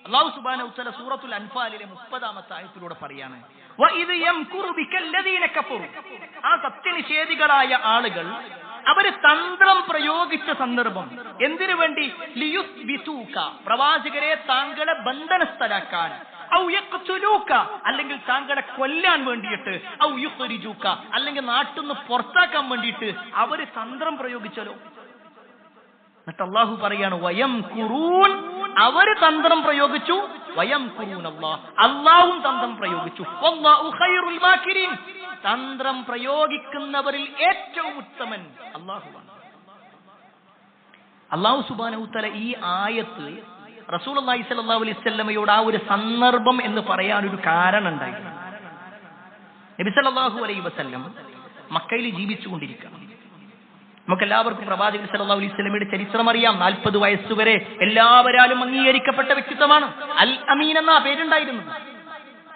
അല്ലാഹു സുബ്ഹാനഹു വ തആല സൂറത്തുൽ അൻഫാലിലെ 30-ാമത്തെ ആയത്തിലൂടെ പറയാണ്, വഇദ് യംകുറു ബികല്ലദീന കഫറു. ആ സത്യനിഷേധികളായ ആളുകൾ അവര് തന്ത്രം പ്രയോഗിച്ച സന്ദർഭം എന്തിനു വേണ്ടി? ലിയുസ്ബിതൂക, പ്രവാചകരെ താങ്കളെ ബന്ധനസ്ഥരാക്കാൻ, ഔ യഖ്തുലൂക, അല്ലെങ്കിൽ താങ്കളെ കൊല്ലാൻ വേണ്ടിയിട്ട്, ഔ യുഖ്രിജൂക, അല്ലെങ്കിൽ നാട്ടിൽ നിന്ന് പുറത്താക്കാൻ വേണ്ടിയിട്ട് അവര് തന്ത്രം പ്രയോഗിച്ചല്ലോ. എന്നിട്ട് അള്ളാഹു പറയാണ്, വയംകുറൂൻ, അവര് തന്ത്രം പ്രയോഗിച്ചു, വയംകുറൂൻ അല്ലാഹ്, അള്ളാഹും തന്ത്രം പ്രയോഗിച്ചു. വല്ലാഹു ഖൈറുൽ മാകിരീൻ, തന്ത്രം പ്രയോഗിക്കുന്നവരിൽ ഏറ്റവും ഉത്തമൻ അള്ളാഹുവാണ്. അള്ളാഹു സുബ്ഹാനഹു വ തആല ഈ ആയത്ത് റസൂലുള്ളാഹി സ്വല്ലല്ലാഹു അലൈഹി വസല്ലമയോട് ആ ഒരു സന്ദർഭം എന്ന് പറയാൻ ഒരു കാരണം ഉണ്ടായിരുന്നു. നബി സല്ലല്ലാഹു അലൈഹി വസല്ലം മക്കയിൽ ജീവിച്ചുകൊണ്ടിരിക്കുകയാണ്. നമുക്കെല്ലാവർക്കും പ്രവാചകൻ സല്ലല്ലാഹു അലൈഹി വസല്ലമയുടെ ചരിത്രം അറിയാം. 40 വയസ്സുവരെ എല്ലാവരാലും അംഗീകരിക്കപ്പെട്ട വ്യക്തിത്വമാണ്. അൽ അമീൻ എന്ന പേരുണ്ടായിരുന്നു.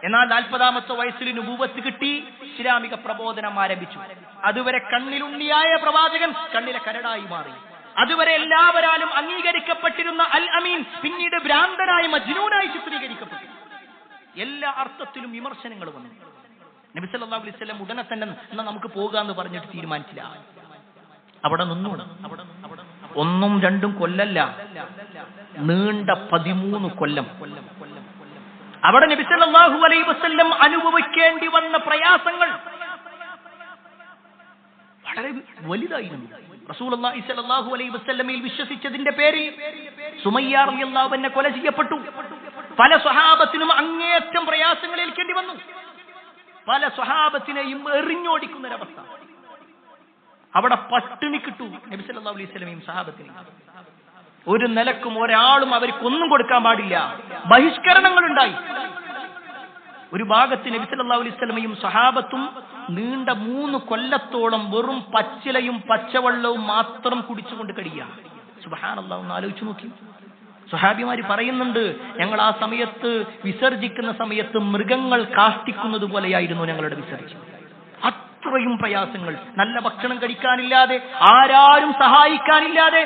എന്നാൽ 40-ാമത്തെ വയസ്സിൽ നുബുവത്ത് കിട്ടി, ഇസ്ലാമിക പ്രബോധനം ആരംഭിച്ചു. അതുവരെ കണ്ണിലുണ്ണിയായ പ്രവാചകൻ കണ്ണിലെ കരടായി മാറി. അതുവരെ എല്ലാവരാലും അംഗീകരിക്കപ്പെട്ടിരുന്ന അൽ അമീൻ പിന്നീട് ഭ്രാന്തനായി മജ്നൂനായി ചിത്രീകരിക്കപ്പെട്ടു. എല്ലാ അർത്ഥത്തിലും വിമർശനങ്ങൾ വന്നു. നബി സല്ലല്ലാഹു അലൈഹി വസല്ലം ഉടനെ തന്നെ എന്നാ നമുക്ക് പോകാന്ന് പറഞ്ഞിട്ട് തീരുമാനിച്ചില്ല. അവിടെ നിന്നു. 1ഉം 2ഉം കൊല്ലല്ല, നീണ്ട 13 കൊല്ലം അവിടെ നബി സല്ലല്ലാഹു അലൈഹി വസല്ലം അനുഭവിക്കേണ്ടി വന്ന പ്രയാസങ്ങൾ വളരെ വലുതായിരുന്നു. റസൂലുള്ളാഹി സ്വല്ലല്ലാഹു അലൈഹി വസല്ലമയിൽ വിശ്വസിച്ചതിന്റെ പേരിൽ സുമയ്യ റളിയല്ലാഹു അൻഹ കൊല ചെയ്യപ്പെട്ടു. പല സ്വഹാബത്തിനും അങ്ങേയറ്റം പ്രയാസങ്ങൾ ഏൽക്കേണ്ടി വന്നു. പല സ്വഹാബത്തിനെയും എറിഞ്ഞോടിക്കുന്ന ഒരവസ്ഥ. അവിടെ പട്ടിണി കിട്ടു നബി സല്ലല്ലാഹു അലൈഹി വസല്ലമയും സ്വഹാബത്തിനും. ഒരു നിലക്കും ഒരാളും അവർക്കൊന്നും കൊടുക്കാൻ പാടില്ല. ബഹിഷ്കരണങ്ങൾ ഉണ്ടായി. ഒരു ഭാഗത്ത് നബി സല്ലല്ലാഹു അലൈഹി വസല്ലമയും സ്വഹാബത്തും നീണ്ട 3 കൊല്ലത്തോളം വെറും പച്ചിലയും പച്ചവെള്ളവും മാത്രം കുടിച്ചുകൊണ്ട് കഴിയുക. സുബ്ഹാനല്ലാഹ്, ഒന്ന് ആലോചിച്ചു നോക്കി. സ്വഹാബിമാര് പറയുന്നുണ്ട്, ഞങ്ങൾ ആ സമയത്ത് വിസർജിക്കുന്ന സമയത്ത് മൃഗങ്ങൾ കാഷ്ടിക്കുന്നത് പോലെയായിരുന്നു ഞങ്ങളുടെ വിസർജനം. അത്രയും പ്രയാസങ്ങൾ, നല്ല ഭക്ഷണം കഴിക്കാനില്ലാതെ, ആരാരും സഹായിക്കാനില്ലാതെ,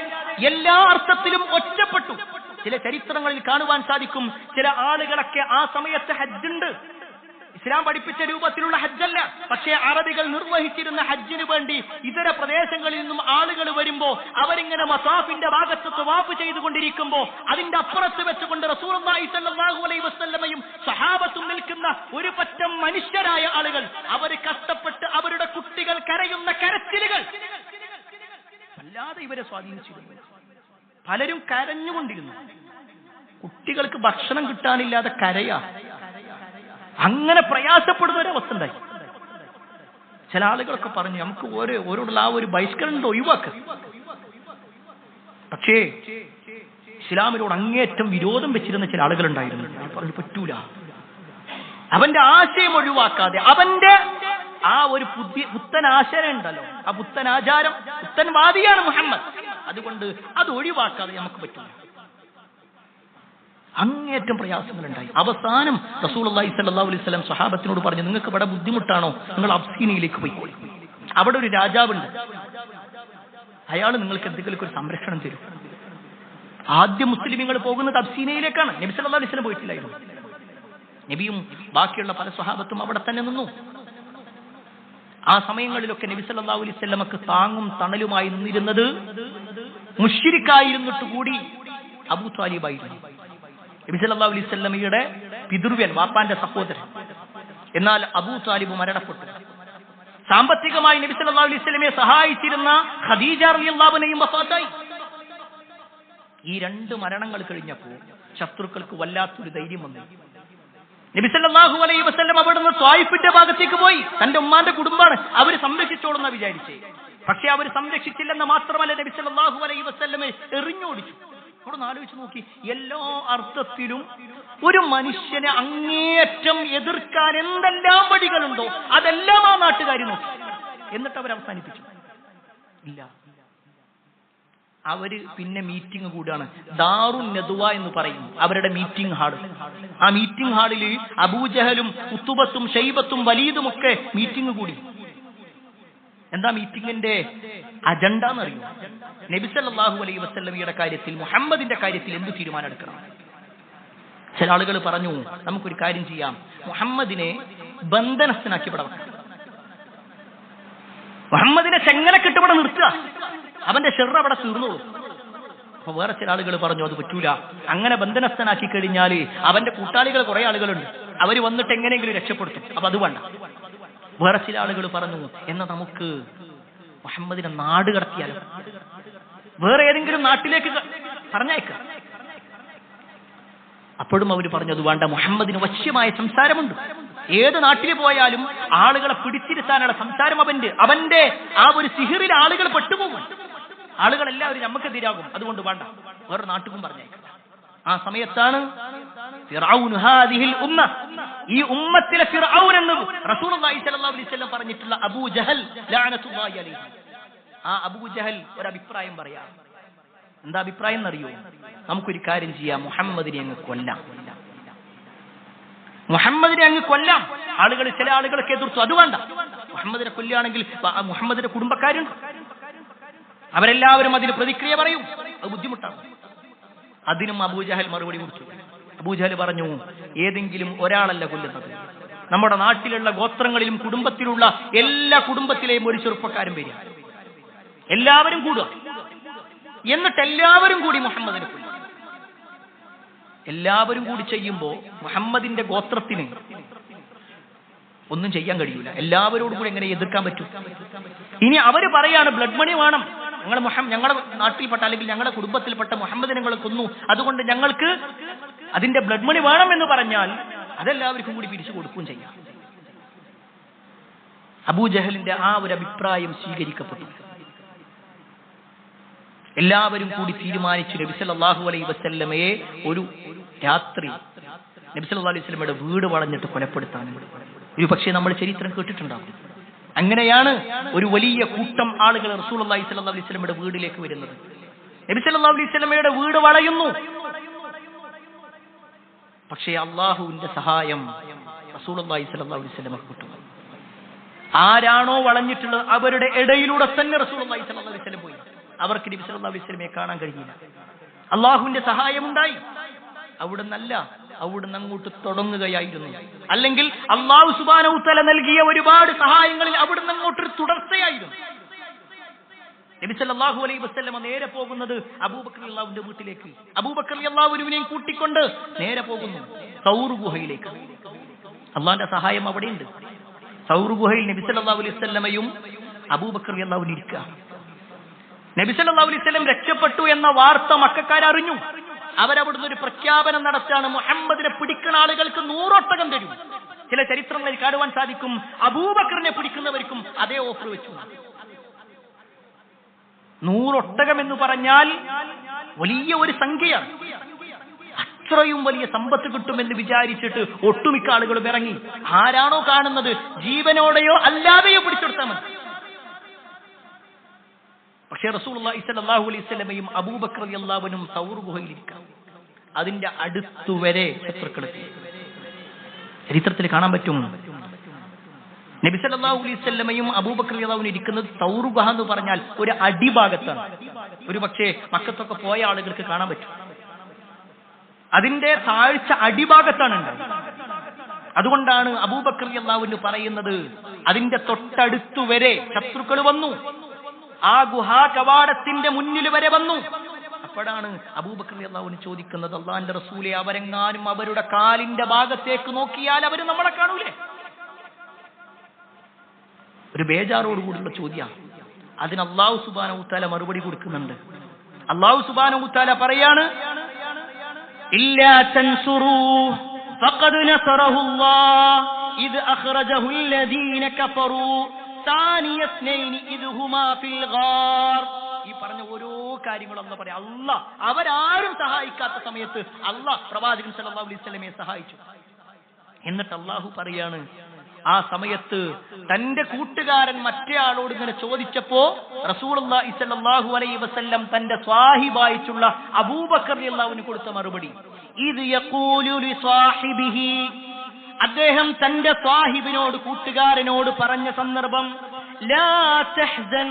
എല്ലാ അർത്ഥത്തിലും ഒറ്റപ്പെട്ടു. ചില ചരിത്രങ്ങളിൽ കാണുവാൻ സാധിക്കും, ചില ആളുകളൊക്കെ ആ സമയത്ത് ഹജ്ജുണ്ട്, ഇസ്ലാം പഠിപ്പിച്ച രൂപത്തിലുള്ള ഹജ്ജല്ല, പക്ഷേ അറബികൾ നിർവഹിച്ചിരുന്ന ഹജ്ജിന് വേണ്ടി ഇതര പ്രദേശങ്ങളിൽ നിന്നും ആളുകൾ വരുമ്പോ അവരിങ്ങനെ മസാഫിന്റെ ഭാഗത്ത് തവാഫ് ചെയ്തുകൊണ്ടിരിക്കുമ്പോ അതിന്റെ അപ്പുറത്ത് വെച്ചുകൊണ്ട് റസൂലുള്ളാഹി സ്വല്ലല്ലാഹു അലൈഹി വസല്ലമയും സഹാബത്തും നിൽക്കുന്ന ഒരു പറ്റം മനുഷ്യരായ ആളുകൾ, അവർ കഷ്ടപ്പെട്ട് അവരുടെ കുട്ടികൾ കരയുന്ന കരച്ചിലുകൾ അല്ലാതെ ഇവരെ സ്വാധീനിച്ചിരുന്നു. പലരും കരഞ്ഞുകൊണ്ടിരുന്നു. കുട്ടികൾക്ക് ഭക്ഷണം കിട്ടാനില്ലാതെ കരയാ, അങ്ങനെ പ്രയാസപ്പെടുന്ന ഒരവസ്ഥ ഉണ്ടായി. ചില ആളുകളൊക്കെ പറഞ്ഞു, നമുക്ക് ഓരോടുള്ള ആ ഒരു ബഹിഷ്കരണം ഒഴിവാക്കുക. പക്ഷേ ഇസ്ലാമിനോട് അങ്ങേറ്റം വിരോധം വെച്ചിരുന്ന ചില ആളുകളുണ്ടായിരുന്നു. പറഞ്ഞു പറ്റൂല, അവന്റെ ആശയം ഒഴിവാക്കാതെ, അവന്റെ ആ ഒരു പുത്തൻ ആശയം ഉണ്ടല്ലോ, ആ പുത്തൻ ആചാരം, പുത്തൻ വാദിയാണ് മുഹമ്മദ്, അതുകൊണ്ട് അത് ഒഴിവാക്കാതെ നമുക്ക് പറ്റൂല. അങ്ങേറ്റം പ്രയാസങ്ങളുണ്ടായി. അവസാനം റസൂലുള്ളാഹി സ്വല്ലല്ലാഹു അലൈഹി വസല്ലം സ്വഹാബത്തിനോട് പറഞ്ഞു, നിങ്ങൾക്ക് ഇവിടെ ബുദ്ധിമുട്ടാണോ, നിങ്ങൾ അബ്സീനിയയിലേക്ക് പോയിക്കോളൂ, അവിടെ ഒരു രാജാവുണ്ട്, അയാൾ നിങ്ങൾക്ക് എന്തെങ്കിലും ഒരു സംരക്ഷണം തരും. ആദ്യം മുസ്ലിമീങ്ങൾ പോകുന്നത് അബ്സീനിയയിലേക്കാണ്. നബി സല്ലല്ലാഹു അലൈഹി വസല്ലം പോയിട്ടില്ലായിരുന്നു. നബിയും ബാക്കിയുള്ള പല സ്വഹാബത്തും അവിടെ തന്നെ നിന്നു. ആ സമയങ്ങളിലൊക്കെ നബി സല്ലല്ലാഹു അലൈഹി വസല്ലമക്ക് താങ്ങും തണലുമായി നിന്നിരുന്നത് മുശ്രിക്കായിരുന്നിട്ട് കൂടി അബൂ ത്വാലിബായിരുന്നു. നബി സല്ലല്ലാഹു അലൈഹി വസല്ലമയുടെ പിതൃവ്യൻ, വാപ്പാന്റെ സഹോദരൻ. എന്നാൽ അബൂ ത്വാലിബ് മരണപ്പെട്ടു. സാമ്പത്തികമായി നബി സല്ലല്ലാഹു അലൈഹി വസല്ലമയെ സഹായിച്ചിരുന്ന ഖദീജ റളിയല്ലാഹു അൻഹയും വഫാത്തായി. ഈ 2 മരണങ്ങൾ കഴിഞ്ഞപ്പോൾ ശത്രുക്കൾക്ക് വല്ലാത്തൊരു ധൈര്യം വന്നു. നബി സല്ലല്ലാഹു അലൈഹി വസല്ലം അവിടുന്ന് ത്വായിഫിന്റെ ഭാഗത്തേക്ക് പോയി. തന്റെ ഉമ്മാന്റെ കുടുംബമാണ്, അവർ സംരക്ഷിച്ചോളുന്ന വിചാരിച്ചേ. പക്ഷെ അവർ സംരക്ഷിച്ചില്ലെന്ന് മാത്രമല്ല, നബി സല്ലല്ലാഹു അലൈഹി വസല്ലമയെ എറിഞ്ഞോടിച്ചു. അവിടെ ആലോചിച്ച് നോക്കി, എല്ലാ അർത്ഥത്തിലും ഒരു മനുഷ്യനെ അങ്ങേയറ്റം എതിർക്കാൻ എന്തെല്ലാം വഴികളുണ്ടോ അതെല്ലാം ആ നാട്ടുകാർ നോക്കി. എന്നിട്ട് അവർ അവസാനിപ്പിച്ചു. ഇല്ല, അവര് പിന്നെ മീറ്റിംഗ് കൂടാണ്. ദാറുൻ നദ്വ എന്ന് പറയും അവരുടെ മീറ്റിംഗ് ഹാൾ. ആ മീറ്റിംഗ് ഹാളിൽ അബൂജഹലും ഉത്തുബത്തും ഷൈബത്തും വലീദും ഒക്കെ മീറ്റിംഗ് കൂടി. എന്താ മീറ്റിംഗിന്റെ അജണ്ട എന്നറിയും? നബി സല്ലല്ലാഹു അലൈഹി വസല്ലമയുടെ കാര്യത്തിൽ, മുഹമ്മദിന്റെ കാര്യത്തിൽ എന്ത് തീരുമാനം എടുക്കണം? ചില ആളുകൾ പറഞ്ഞു, നമുക്കൊരു കാര്യം ചെയ്യാം, മുഹമ്മദിനെ ബന്ധനസ്ഥനാക്കി ഇവിടെ വെക്കാം, മുഹമ്മദിനെ ചെങ്ങലക്കിട്ട് ഇവിടെ നിർത്തുക, അവന്റെ ഷെർ അവിടെ തീർന്നോളൂ. അപ്പൊ വേറെ ചില ആളുകൾ പറഞ്ഞു, അത് പറ്റൂല, അങ്ങനെ ബന്ധനസ്ഥനാക്കി കഴിഞ്ഞാൽ അവന്റെ കൂട്ടാളികൾ കുറെ ആളുകളുണ്ട്, അവര് വന്നിട്ട് എങ്ങനെയെങ്കിലും രക്ഷപ്പെടുത്തും, അപ്പൊ അത് വേണ്ട. വേറെ ചില ആളുകൾ പറഞ്ഞു, എന്നാ നമുക്ക് മുഹമ്മദിനെ നാട് കടത്തിയാലോ, വേറെ ഏതെങ്കിലും നാട്ടിലേക്ക് പറഞ്ഞയക്കാം. അപ്പോഴും അവർ പറഞ്ഞു, അത് വേണ്ട, മുഹമ്മദിന് വശ്യമായ സംസാരമുണ്ട്, ഏത് നാട്ടിൽ പോയാലും ആളുകളെ പിടിച്ചിരുത്താനുള്ള സംസാരം അവന്റെ ആ ഒരു സിഹിറിൽ ആളുകൾ പെട്ടുപോകും, ആളുകളെല്ലാവരും നമുക്കെതിരാകും, അതുകൊണ്ട് വേണ്ട, വേറെ നാട്ടിലും പറഞ്ഞേക്കാം. ആ സമയത്താണ് ഫിർഔൻ ഹാദിഹിൽ ഉമ്മ, ഈ ഉമ്മത്തിലെ ഫിർഔൻ എന്ന് റസൂലുള്ളാഹി സ്വല്ലല്ലാഹു അലൈഹി വസല്ലം പറഞ്ഞിട്ടുള്ള അബൂ ജഹൽ ലഅനത്തുല്ലാഹി അലൈഹി. ആ അബൂ ജഹൽ ഒരു അഭിപ്രായം പറയാം. എന്താ അഭിപ്രായം എന്നറിയോ? നമുക്കൊരു കാര്യം ചെയ്യാം, മുഹമ്മദിനെ അങ്ങ് കൊല്ലാം, മുഹമ്മദിനെ അങ്ങ് കൊല്ലാം. ആളുകൾ, ചില ആളുകളൊക്കെ എതിർത്തു, അത് വേണ്ട, മുഹമ്മദിനെ കൊല്ലുകയാണെങ്കിൽ മുഹമ്മദിന്റെ കുടുംബക്കാരുണ്ട്, അവരെല്ലാവരും അതിന് പ്രതിക്രിയ പറയും, അത് ബുദ്ധിമുട്ടാണ്. അതിനും അബൂജഹൽ മറുപടി കൊടുത്തു. അബൂജഹൽ പറഞ്ഞു, ഏതെങ്കിലും ഒരാളല്ല കൊല്ലുന്നത്, നമ്മുടെ നാട്ടിലുള്ള ഗോത്രങ്ങളിലും കുടുംബത്തിലുള്ള എല്ലാ കുടുംബത്തിലെയും ഒരു ചെറുപ്പക്കാരും വരിക, എല്ലാവരും കൂടുക, എന്നിട്ട് എല്ലാവരും കൂടി മുഹമ്മദിനെ കൊല്ലും. എല്ലാവരും കൂടി ചെയ്യുമ്പോൾ മുഹമ്മദിന്റെ ഗോത്രത്തിന് ഒന്നും ചെയ്യാൻ കഴിയൂല, എല്ലാവരോടും കൂടി എങ്ങനെ എതിർക്കാൻ പറ്റും? ഇനി അവര് പറയാണ്, ബ്ലഡ് മണി വേണം, ഞങ്ങളുടെ നാട്ടിൽപ്പെട്ട അല്ലെങ്കിൽ ഞങ്ങളുടെ കുടുംബത്തിൽപ്പെട്ട മുഹമ്മദിനെ ഞങ്ങൾ കൊന്നു, അതുകൊണ്ട് ഞങ്ങൾക്ക് അതിന്റെ ബ്ലഡ് മണി വേണം എന്ന് പറഞ്ഞാൽ അതെല്ലാവർക്കും കൂടി പിരിച്ചു കൊടുക്കുകയും ചെയ്യാം. അബൂജഹലിന്റെ ആ ഒരു അഭിപ്രായം സ്വീകരിക്കപ്പെട്ടു. എല്ലാവരും കൂടി തീരുമാനിച്ചു, നബി സല്ലല്ലാഹു അലൈഹി വസല്ലമയെ ഒരു രാത്രി നബി സല്ലല്ലാഹു അലൈഹി വസല്ലമയുടെ വീട് വളഞ്ഞിട്ട് കൊലപ്പെടുത്താൻ ഒരു പക്ഷേ നമ്മൾ ചരിത്രം കേട്ടിട്ടുണ്ടാകും. അങ്ങനെയാണ് ഒരു വലിയ കൂട്ടം ആളുകൾ റസൂലുള്ളാഹി സ്വല്ലല്ലാഹു അലൈഹി വസല്ലമയുടെ വീട്ടിലേക്ക് വരുന്നത്. നബി സല്ലല്ലാഹു അലൈഹി വസല്ലമയുടെ വീട് വളയുന്നു. പക്ഷേ അള്ളാഹുവിന്റെ സഹായം റസൂലുള്ളാഹി സ്വല്ലല്ലാഹു അലൈഹി വസല്ലമക്ക് കിട്ടുന്നു. ആരാണോ വളഞ്ഞിട്ടുള്ളത് അവരുടെ ഇടയിലൂടെ തന്നെ റസൂലുള്ളാഹി സ്വല്ലല്ലാഹു അലൈഹി വസല്ലം പോയി. അവർക്ക് നബി സല്ലല്ലാഹു അലൈഹി വസല്ലമയെ കാണാൻ കഴിഞ്ഞില്ല. അള്ളാഹുവിന്റെ സഹായമുണ്ടായി. അവിടുന്ന് അങ്ങോട്ട് തുടങ്ങുകയായിരുന്നു. അല്ലെങ്കിൽ അള്ളാഹു സുബ്ഹാനഹു വ തആല നൽകിയ ഒരുപാട് സഹായങ്ങളിൽ അവിടുന്ന് അങ്ങോട്ടൊരു തുടർച്ചയായിരുന്നു. നബി സല്ലല്ലാഹു അലൈഹി വസല്ലം നേരെ പോകുന്നത് അബൂബക്കർ റളിയല്ലാഹുവിന്റെ വീട്ടിലേക്ക്. അബൂബക്കർ റളിയല്ലാഹുവിനെയും കൂട്ടിക്കൊണ്ട് നേരെ പോകുന്നു സൗർ ഗുഹയിലേക്ക്. അള്ളാഹിന്റെ സഹായം അവിടെയുണ്ട്. സൗർ ഗുഹയിൽ നബി സല്ലല്ലാഹു അലൈഹി വസല്ലമയും അബൂബക്കർ റളിയല്ലാഹുവിനും ഇരിക്കുക. നബി സല്ലല്ലാഹു അലൈഹി വസല്ലം രക്ഷപ്പെട്ടു എന്ന വാർത്ത മക്കക്കാർ അറിഞ്ഞു. അവരവിടുന്ന് ഒരു പ്രഖ്യാപനം നടത്താണ്, മുഹമ്മദിനെ പിടിക്കുന്ന ആളുകൾക്ക് 100 ഒട്ടകം തരും. ചില ചരിത്രങ്ങളിൽ കാണുവാൻ സാധിക്കും അബൂബക്കറിനെ പിടിക്കുന്നവർക്കും അതേ ഓഫർ വെച്ചു. 100 ഒട്ടകം എന്ന് പറഞ്ഞാൽ വലിയ ഒരു സംഖ്യയാണ്. അത്രയും വലിയ സമ്പത്ത് കിട്ടുമെന്ന് വിചാരിച്ചിട്ട് ഒട്ടുമിക്ക ആളുകളും ഇറങ്ങി. ആരാണോ കാണുന്നത് ജീവനോടെയോ അല്ലാതെയോ പിടിച്ചെടുത്താൽ മതി. പക്ഷേ റസൂലുള്ളാഹി സ്വല്ലല്ലാഹു അലൈഹി വസല്ലമയും അബൂബക്കർ റളിയല്ലാഹു അൻഹും സൗർ ഗുഹയിലിരിക്കാം. അതിന്റെ അടുത്തുവരെ ശത്രുക്കളെത്തി. ചരിത്രത്തിൽ കാണാൻ പറ്റും നബി സല്ലല്ലാഹു അലൈഹി വസല്ലമയും അബൂബക്കർ റളിയല്ലാഹു അൻഹും ഇരിക്കുന്നത് സൗർ ഗുഹ എന്ന് പറഞ്ഞാൽ ഒരു അടിഭാഗത്താണ്. ഒരു പക്ഷേ മക്കത്തൊക്കെ പോയ ആളുകൾക്ക് കാണാൻ പറ്റും. അതിന്റെ താഴ്ച അടിഭാഗത്താണ് ഉണ്ടായത്. അതുകൊണ്ടാണ് അബൂബക്കർ റളിയല്ലാഹു അൻഹു പറയുന്നത് അതിന്റെ തൊട്ടടുത്തുവരെ ശത്രുക്കൾ വന്നു. ആ ഗുഹാ കവാടത്തിന്റെ മുന്നിൽ വരെ വന്നു. അപ്പോഴാണ് അബൂബക്കർ റളിയല്ലാഹു അൻഹു ചോദിക്കുന്നത്, അല്ലാഹുവിന്റെ റസൂലേ, അവരെങ്ങാനും അവരുടെ കാലിന്റെ ഭാഗത്തേക്ക് നോക്കിയാൽ അവർ നമ്മളെ കാണൂലേ? ഒരു ബേജാറോടുകൂടിയുള്ള ചോദ്യമാണ്. അതിന് അല്ലാഹു സുബ്ഹാനഹു വ തആല മറുപടി കൊടുക്കുന്നുണ്ട്. അല്ലാഹു സുബ്ഹാനഹു വ തആല പറയാണ്, ഇല്ലാ തൻസുറൂഹു ഫഖദ് നസറഹുല്ലാഹ് ഇദ് അഖ്റജഹു അല്ലദീന കഫറൂ സാനിയ ഇസ്നൈനി ഇദ് ഹുമാ ഫിൽ ഗാർ. ഈ പറഞ്ഞ ഓരോ കാര്യങ്ങളും അല്ലാഹു പറയാ. അല്ലാഹ് അവരാരും സഹായിക്കാത്ത സമയത്ത് അല്ലാഹ് പ്രവാചകൻ സല്ലല്ലാഹു അലൈഹി വസല്ലമയെ സഹായിച്ചു. എന്നിട്ട് അല്ലാഹു പറയാണ്, ആ സമയത്ത് തന്റെ കൂട്ടുകാരൻ മറ്റേ ആളോട് ഇങ്ങനെ ചോദിച്ചപ്പോ റസൂലുള്ളാഹി സ്വല്ലല്ലാഹു അലൈഹി വസല്ലം തന്റെ സ്വാഹിബായിട്ടുള്ള അബൂബക്കർ റളിയല്ലാഹു അൻഹു കൊടുത്ത മറുപടി, ഇത് യഖൂലു ലി സ്വാഹിബിഹി, അദ്ദേഹം തന്റെ സ്വാഹിബിനോട് കൂട്ടുകാരനോട് പറഞ്ഞ സന്ദർഭം, ലാ തഹ്സൻ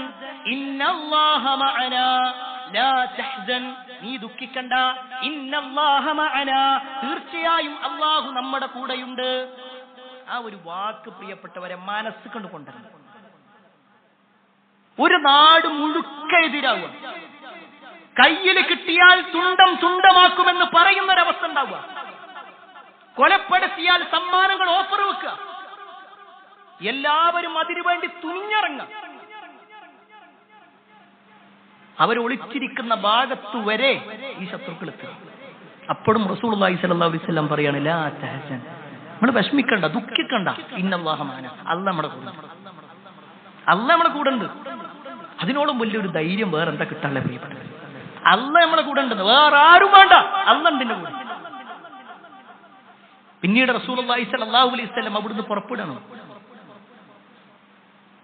ഇന്നല്ലാഹ മഅനാ, ലാ തഹ്സൻ, നീ ദുഃഖിക്കണ്ട, ഇന്നല്ലാഹ മഅനാ, തീർച്ചയായും അല്ലാഹു നമ്മുടെ കൂടെയുണ്ട്. ആ ഒരു വാക്ക് പ്രിയപ്പെട്ടവരെ മനസ്സ് കൊണ്ടുകൊണ്ടിരുന്നു. ഒരു നാട് മുഴുക്ക എതിരാവുക, കയ്യിൽ കിട്ടിയാൽ തുണ്ടം തുണ്ടമാക്കുമെന്ന് പറയുന്നൊരവസ്ഥ ഉണ്ടാവുക, കൊലപ്പെടുത്തിയാൽ സമ്മാനങ്ങൾ ഓഫർ വെക്കുക, എല്ലാവരും അതിനുവേണ്ടി തുനിഞ്ഞിറങ്ങുക. അവരൊളിച്ചിരിക്കുന്ന ഭാഗത്തുവരെ ഈ ശത്രുക്കൾ എത്തുക. അപ്പോഴും റസൂലുള്ളാഹി സ്വല്ലല്ലാഹു അലൈഹി വസല്ലം പറയാണ്, ലാ തഹസൻ, നമ്മൾ വിഷമിക്കണ്ട, ദുഃഖിക്കണ്ട, ഇന്നല്ലാഹ മഅനാ, അല്ലാഹ് നമ്മുടെ കൂടെ, അല്ലാഹ് നമ്മുടെ കൂടെ ഉണ്ട്. അതിനോളം വലിയൊരു ധൈര്യം വേറെ എന്താ കിട്ടാനുള്ള പ്രിയപ്പെട്ടത്? അല്ലാഹ് നമ്മുടെ കൂടെ ഉണ്ടെന്ന്, വേറെ ആരും വേണ്ട, അല്ലാഹ് ഉണ്ട് കൂടെ. പിന്നീട് റസൂലുള്ളാഹി സ്വല്ലല്ലാഹു അലൈഹി വസല്ലം അവിടുന്ന് പുറപ്പെടണം.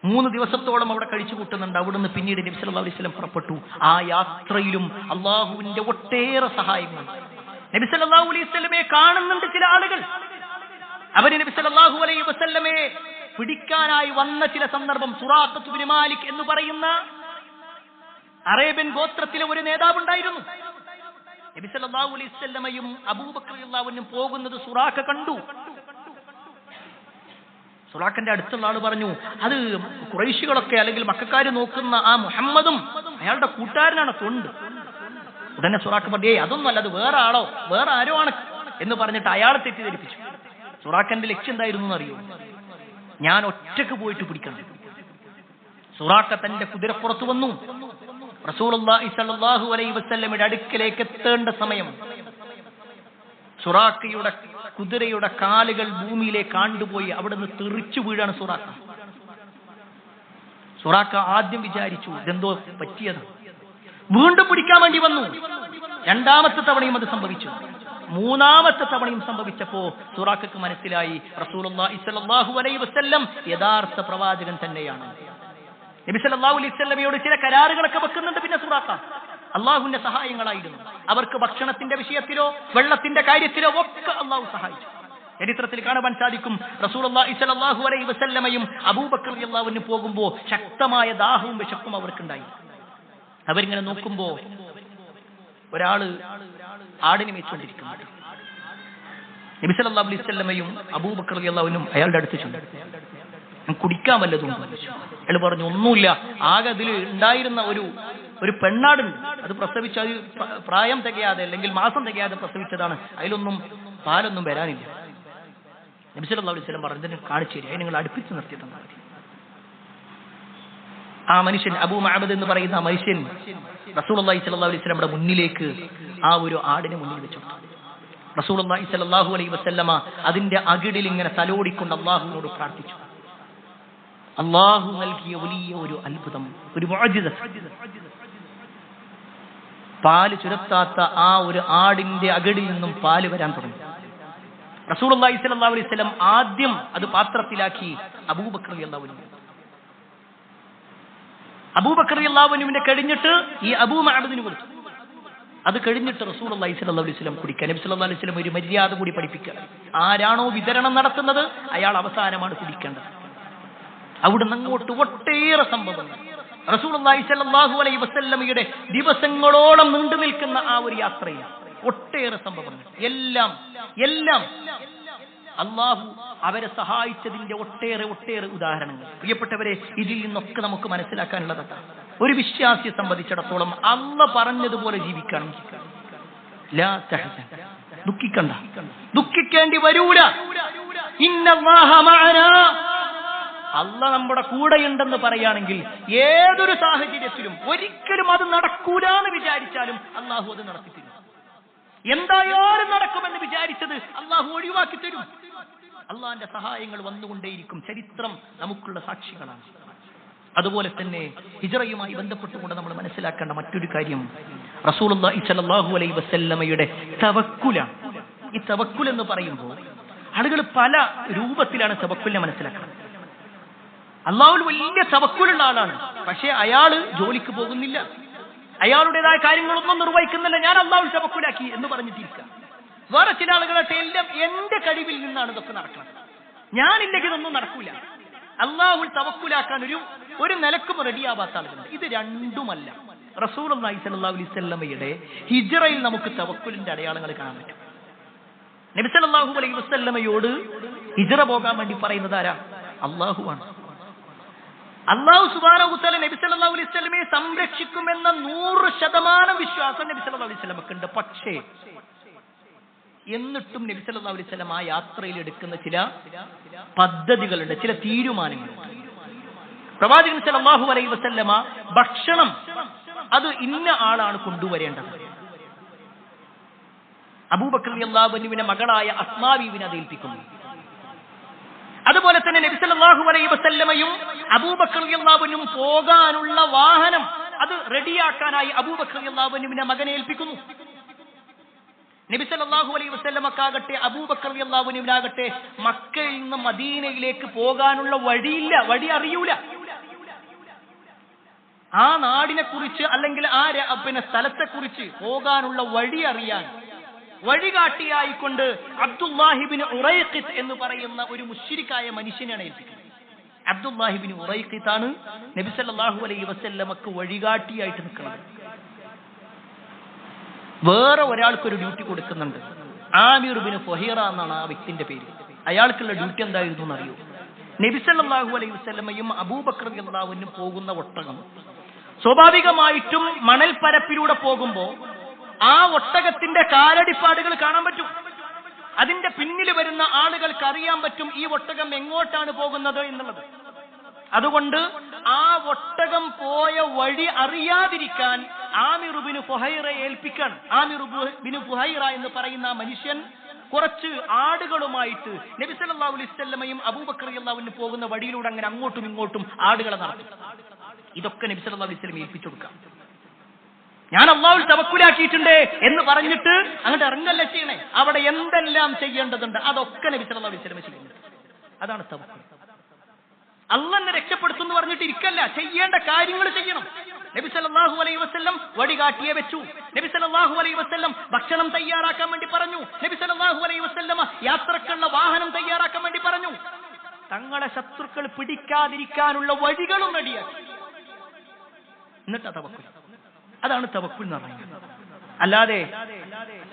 3 ദിവസത്തോളം അവിടെ കഴിച്ചു കൂട്ടുന്നുണ്ട്. അവിടുന്ന് പിന്നീട് നബി സല്ലല്ലാഹു അലൈഹി വസല്ലം പുറപ്പെട്ടു. ആ യാത്രയിലും അള്ളാഹുവിന്റെ ഒട്ടേറെ സഹായങ്ങൾ. നബി സല്ലല്ലാഹു അലൈഹി വസല്ലമയെ കാണുന്നുണ്ട് ചില ആളുകൾ. അവര് നബി സല്ലല്ലാഹു അലൈഹി വസല്ലമയെ പിടിക്കാനായി വന്ന ചില സന്ദർഭം. സുറാഖത്ത് ബിൻ മാലിക് എന്ന് പറയുന്ന അറേബ്യൻ ഗോത്രത്തിലെ ഒരു നേതാവ് ഉണ്ടായിരുന്നു. നബി സല്ലല്ലാഹു അലൈഹി വസല്ലമയും അബൂബക്കർ റളിയല്ലാഹു അൻഹു പോകുന്നത് സുറാഖ കണ്ടു. സുറാഖന്റെ അടുത്തുള്ള ആള് പറഞ്ഞു, അത് ഖുറൈശികളൊക്കെ അല്ലെങ്കിൽ മക്കക്കാര് നോക്കുന്ന ആ മുഹമ്മദും അയാളുടെ കൂട്ടുകാരനാണ് തൊണ്ട്. ഉടനെ സുറാഖ് പറഞ്ഞു, അതൊന്നും അല്ല, അത് വേറെ ആളോ വേറെ ആരോ ആണ് എന്ന് പറഞ്ഞിട്ട് അയാളെ തെറ്റിദ്ധരിപ്പിച്ചു. സുറാഖന്റെ ലക്ഷ്യം എന്തായിരുന്നു എന്നറിയോ? ഞാൻ ഒറ്റക്ക് പോയിട്ട് പിടിക്കണം. സുറാഖ തന്റെ കുതിരപ്പുറത്ത് വന്നു. റസൂലുള്ളാഹി സ്വല്ലല്ലാഹു അലൈഹി വസല്ലമയുടെ അടുക്കലേക്ക് എത്തേണ്ട സമയം സുറാഖയുടെ കുതിരയുടെ കാലുകൾ ഭൂമിയിലേക്ക് ആണ്ടുപോയി. അവിടുന്ന് തെറിച്ചു വീഴാണ് സുറാഖ. സുറാഖ ആദ്യം വിചാരിച്ചു ഇതെന്തോ പറ്റിയത്, വീണ്ടും പിടിക്കാൻ വേണ്ടി വന്നു. രണ്ടാമത്തെ തവണയും അത് സംഭവിച്ചു. മൂന്നാമത്തെ തവണയും സംഭവിച്ചപ്പോ സുറാഖക്ക് മനസ്സിലായി റസൂലുള്ളാഹി സ്വല്ലല്ലാഹു അലൈഹി വസല്ലം യഥാർത്ഥ പ്രവാചകൻ തന്നെയാണ്. നബി സല്ലല്ലാഹു അലൈഹി വസല്ലമയോട് ചില കരാറുകളൊക്കെ വെക്കുന്നുണ്ട്. പിന്നെ സുറാഖ അള്ളാഹുവിന്റെ സഹായങ്ങളായിരുന്നു. അവർക്ക് ഭക്ഷണത്തിന്റെ വിഷയത്തിലോ വെള്ളത്തിന്റെ കാര്യത്തിലോ ഒക്കെ അള്ളാഹു സഹായിച്ചു. ചരിത്രത്തിൽ കാണുവാൻ സാധിക്കും റസൂലുള്ളാഹി സ്വല്ലല്ലാഹു അലൈഹി വസല്ലമയും അബൂബക്കർ റളിയല്ലാഹു അൻഹു പോകുമ്പോൾ ശക്തമായ ദാഹവും വിശപ്പും അവർക്കുണ്ടായി. അവരിങ്ങനെ നോക്കുമ്പോ ഒരാള് ആടിനെ മേച്ചുകൊണ്ടിരിക്കുന്നുണ്ട്. നബി സല്ലല്ലാഹു അലൈഹി വസല്ലമയും അബൂബക്കർ റളിയല്ലാഹു അൻഹും അയാളുടെ അടുത്ത് ചെന്നു. കുടിക്കാൻ വല്ലതും അയാൾ പറഞ്ഞു, ഒന്നുമില്ല, ആകെ അതിൽ ഉണ്ടായിരുന്ന ഒരു പെണ്ണാടുണ്ട്, അത് പ്രസവിച്ച പ്രായം തികയാതെ അല്ലെങ്കിൽ മാസം തികയാതെ പ്രസവിച്ചതാണ്, അതിലൊന്നും പാലൊന്നും വരാനില്ല. നബി സല്ലല്ലാഹു അലൈഹി വസല്ലം പറഞ്ഞു, കാണിച്ചു തരിക, നിങ്ങൾ അടുപ്പിച്ച് നിർത്തി തന്നാൽ മതി. ആ മനുഷ്യൻ അബൂ മഅബദ് എന്ന് പറയുന്ന ആ മനുഷ്യൻ റസൂലുള്ളാഹി സ്വല്ലല്ലാഹു അലൈഹി വസല്ലമയുടെ മുന്നിലേക്ക് ആ ഒരു ആടിനെ മുന്നിൽ വെച്ചു. റസൂലുള്ളാഹി സ്വല്ലല്ലാഹു അലൈഹി വസല്ലമ അതിന്റെ അകിടിൽ ഇങ്ങനെ തലോടിക്കൊണ്ട് അല്ലാഹുവിനോട് പ്രാർത്ഥിച്ചു. അല്ലാഹു നൽകിയ വലിയ ഒരു അത്ഭുതം, ഒരു മുഅ്ജിസ. പാല് ചുരത്താത്ത ആ ഒരു ആടിന്റെ അകിടിൽ നിന്നും പാല് വരാൻ തുടങ്ങി. റസൂലുള്ളാഹി സ്വല്ലല്ലാഹു അലൈഹി വസല്ലം ആദ്യം അത് പാത്രത്തിലാക്കി അബൂബക്കർ റളിയല്ലാഹു അൻഹു. അബൂബക്കർ റളിയല്ലാഹു അൻഹുവിനെ കഴിഞ്ഞിട്ട് ഈ അബൂ മഅബദിന് കൊടുത്തു. അത് കഴിഞ്ഞിട്ട് റസൂലുള്ളാഹി സ്വല്ലല്ലാഹു അലൈഹി വസല്ലം കുടിക്കാൻ. നബി സല്ലല്ലാഹു അലൈഹി വസല്ലം ഒരു മര്യാദ കൂടി പഠിപ്പിക്കുക. ആരാണോ വിതരണം നടത്തുന്നത് അയാൾ അവസാനമാണ് കുടിക്കേണ്ടത്. അവിടുന്ന് അങ്ങോട്ട് ഒട്ടേറെ സംഭവങ്ങൾ റസൂലുള്ളാഹി സ്വല്ലല്ലാഹു അലൈഹി വസല്ലമയുടെ ദിവസങ്ങളോളം നീണ്ടു നിൽക്കുന്ന ആ ഒരു യാത്രയിൽ ഒട്ടേറെ സംഭവങ്ങൾ, എല്ലാം അള്ളാഹു അവരെ സഹായിച്ചതിന്റെ ഒട്ടേറെ ഉദാഹരണങ്ങൾ. പ്രിയപ്പെട്ടവരെ, ഇതിൽ നിന്നൊക്കെ നമുക്ക് മനസ്സിലാക്കാനുള്ളതാണ്, ഒരു വിശ്വാസിയെ സംബന്ധിച്ചിടത്തോളം അള്ളാഹ് പറഞ്ഞതുപോലെ ജീവിക്കണം. ലാ തഹ്സൻ, ദുഃഖിക്കേണ്ടി വരൂല. ഇന്നല്ലാഹ മഅനാ, അള്ളാഹ് നമ്മുടെ കൂടെയുണ്ടെന്ന് പറയുകയാണെങ്കിൽ ഏതൊരു സാഹചര്യത്തിലും ഒരിക്കലും അത് നടക്കൂല എന്ന് വിചാരിച്ചാലും അള്ളാഹു അത് നടത്തിത്തരും. എന്തായാലും നടക്കുമെന്ന് വിചാരിച്ചത് അള്ളാഹു ഒഴിവാക്കി തരും. അള്ളാഹിന്റെ സഹായങ്ങൾ വന്നുകൊണ്ടേയിരിക്കും. ചരിത്രം നമുക്കുള്ള സാക്ഷികളാണ്. അതുപോലെ തന്നെ ഹിജ്റയുമായി ബന്ധപ്പെട്ടുകൊണ്ട് നമ്മൾ മനസ്സിലാക്കേണ്ട മറ്റൊരു കാര്യം റസൂലുള്ളാഹി സ്വല്ലല്ലാഹു അലൈഹി വസല്ലമയുടെ തവക്കുലാണ്. ഈ തവക്കുൽ എന്ന് പറയുമ്പോൾ ആളുകൾ പല രൂപത്തിലാണ് തവക്കുലിനെ മനസ്സിലാക്കുന്നത്. അള്ളാഹുവിൽ വലിയ തവക്കുലുള്ള ആളാണ്, പക്ഷേ അയാള് ജോലിക്ക് പോകുന്നില്ല, അയാളുടേതായ കാര്യങ്ങളൊന്നും നിർവഹിക്കുന്നില്ല, ഞാൻ അള്ളാഹുവിൽ തവക്കുലാക്കി എന്ന് പറഞ്ഞിട്ടിരിക്കുക. വേറെ ചില ആളുകളെ എല്ലാം എന്റെ കഴിവിൽ നിന്നാണ് ഇതൊക്കെ നടക്കുന്നത്, ഞാനില്ലെങ്കിൽ ഇതൊന്നും നടക്കൂല. അള്ളാഹുവിൽ തവക്കുലാക്കാൻ ഒരു നിലക്കും റെഡിയാവാത്ത ആളുകളുണ്ട്. ഇത് രണ്ടുമല്ല. റസൂലുള്ളാഹി സ്വല്ലല്ലാഹു അലൈഹി വസല്ലമയുടെ ഹിജ്റയിൽ നമുക്ക് തവക്കുലിന്റെ അടയാളങ്ങൾ കാണാൻ പറ്റും. നബി സല്ലല്ലാഹു അലൈഹി വസല്ലമയോട് ഹിജ്റ പോകാൻ വേണ്ടി പറയുന്നത് ആരാ? അള്ളാഹുവാണ്. അല്ലാഹു സുബ്ഹാനഹു വ തആല നബി സല്ലല്ലാഹു അലൈഹി വസല്ലമയെ സംരക്ഷിക്കുമെന്ന 100% വിശ്വാസം നബി സല്ലല്ലാഹു അലൈഹി വസല്ലമക്കുണ്ട്. പക്ഷേ എന്നിട്ടും നബി സല്ലല്ലാഹു അലൈഹി വസല്ലം ആ യാത്രയിൽ എടുക്കുന്ന ചില പദ്ധതികളുണ്ട്, ചില തീരുമാനങ്ങളുണ്ട്. പ്രവാചകൻ സല്ലല്ലാഹു അലൈഹി വസല്ലമ ഭക്ഷണം അത് ഇന്ന ആളാണ് കൊണ്ടുവരേണ്ടത്. അബൂബക്കർ റളിയല്ലാഹു അൻഹുവിന്റെ മകളായ അസ്മാ ബീവിനെ അത് ഏൽപ്പിക്കുന്നു. അതുപോലെ തന്നെ നബി സല്ലല്ലാഹു അലൈഹി വസല്ലമയും അബൂബക്കർ റളിയല്ലാഹു അൻഹും പോകാനുള്ള വാഹനം അത് റെഡിയാക്കാനായി അബൂബക്കർ റളിയല്ലാഹു അൻഹുവിന്റെ മകനെ ഏൽപ്പിക്കുന്നു. നബി സല്ലല്ലാഹു അലൈഹി വസല്ലമക്കാകട്ടെ അബൂബക്കർ റളിയല്ലാഹു അൻഹുവിനാകട്ടെ മക്കയിൽ നിന്ന് മദീനയിലേക്ക് പോകാനുള്ള വഴി അറിയൂല. ആ നാടിനെ കുറിച്ച് അല്ലെങ്കിൽ ആ സ്ഥലത്തെ കുറിച്ച് പോകാനുള്ള വഴി അറിയാൻ വഴികാട്ടിയായിക്കൊണ്ട് അബ്ദുല്ലാഹിബ്നു ഉറൈഖിത്ത് എന്ന് പറയുന്ന ഒരു മുശ്രിക്കായ മനുഷ്യനാണ് ഏൽപ്പിക്കുന്നത്. അബ്ദുല്ലാഹിബ്നു ഉറൈഖിത്ത് ആണ് നബി സല്ലല്ലാഹു അലൈഹി വസല്ലമക്ക് വഴികാട്ടിയായിട്ട് നിൽക്കുന്നത്. വേറെ ഒരാൾക്കൊരു ഡ്യൂട്ടി കൊടുക്കുന്നുണ്ട്. ആമിർ ബിൻ ഫുഹൈറ എന്നാണ് ആ വ്യക്തിന്റെ പേര്. അയാൾക്കുള്ള ഡ്യൂട്ടി എന്തായിരുന്നു എന്നറിയോ? നബി സല്ലല്ലാഹു അലൈഹി വസല്ലമയും അബൂബക്കർ റളിയല്ലാഹു അൻഹു പോകുന്ന ഒട്ടകം സ്വാഭാവികമായിട്ടും മണൽ പരപ്പിലൂടെ പോകുമ്പോൾ ആ ഒട്ടകത്തിന്റെ കാലടിപ്പാടുകൾ കാണാൻ പറ്റും. അതിന്റെ പിന്നിൽ വരുന്ന ആളുകൾക്ക് അറിയാൻ പറ്റും ഈ ഒട്ടകം എങ്ങോട്ടാണ് പോകുന്നത് എന്നുള്ളത്. അതുകൊണ്ട് ആ ഒട്ടകം പോയ വഴി അറിയാതിരിക്കാൻ ആമിർ ബിൻ ഫുഹൈറയെ ഏൽപ്പിക്കാൻ. ആമിർ ബിൻ ഫുഹൈറ എന്ന് പറയുന്ന മനുഷ്യൻ കുറച്ച് ആടുകളുമായിട്ട് നബി സല്ലല്ലാഹു അലൈഹി വസല്ലമയും അബൂബക്കർ റളിയല്ലാഹു അൻഹു പോകുന്ന വഴിയിലൂടെ അങ്ങനെ അങ്ങോട്ടും ഇങ്ങോട്ടും ആടുകളെ നടത്തും. ഇതൊക്കെ നബി സല്ലല്ലാഹു അലൈഹി വസല്ലം ഏൽപ്പിച്ചു കൊടുക്കാം. ഞാൻ അള്ളാഹുവിൽ തവക്കുലാക്കിയിട്ടുണ്ട് എന്ന് പറഞ്ഞിട്ട് അങ്ങോട്ട് ഇറങ്ങല്ലേ ചെയ്യണേ. അവിടെ എന്തെല്ലാം ചെയ്യേണ്ടതുണ്ട് അതൊക്കെ നബി സല്ലല്ലാഹു അലൈഹി വസല്ലം ചെയ്യുന്നുണ്ട്. അതാണ് തവക്കുൽ. അള്ളാഹ് എന്നെ രക്ഷപ്പെടുത്തും എന്ന് പറഞ്ഞിട്ട് ഇരിക്കല്ല, ചെയ്യേണ്ട കാര്യങ്ങൾ ചെയ്യണം. നബി സല്ലല്ലാഹു അലൈഹി വസല്ലം വടികാട്ടിയെ വെച്ചു. നബി സല്ലല്ലാഹു അലൈഹി വസല്ലം ഭക്ഷണം തയ്യാറാക്കാൻ വേണ്ടി പറഞ്ഞു. നബി സല്ലല്ലാഹു അലൈഹി വസല്ലം യാത്രക്കുള്ള വാഹനം തയ്യാറാക്കാൻ വേണ്ടി പറഞ്ഞു. തങ്ങളെ ശത്രുക്കൾ പിടിക്കാതിരിക്കാനുള്ള വഴികളും റെഡിയാക്കി. എന്നിട്ടാ തവക്കുൽ. അതാണ് തവക്കുൽ എന്ന് പറയുന്നത്. അല്ലാതെ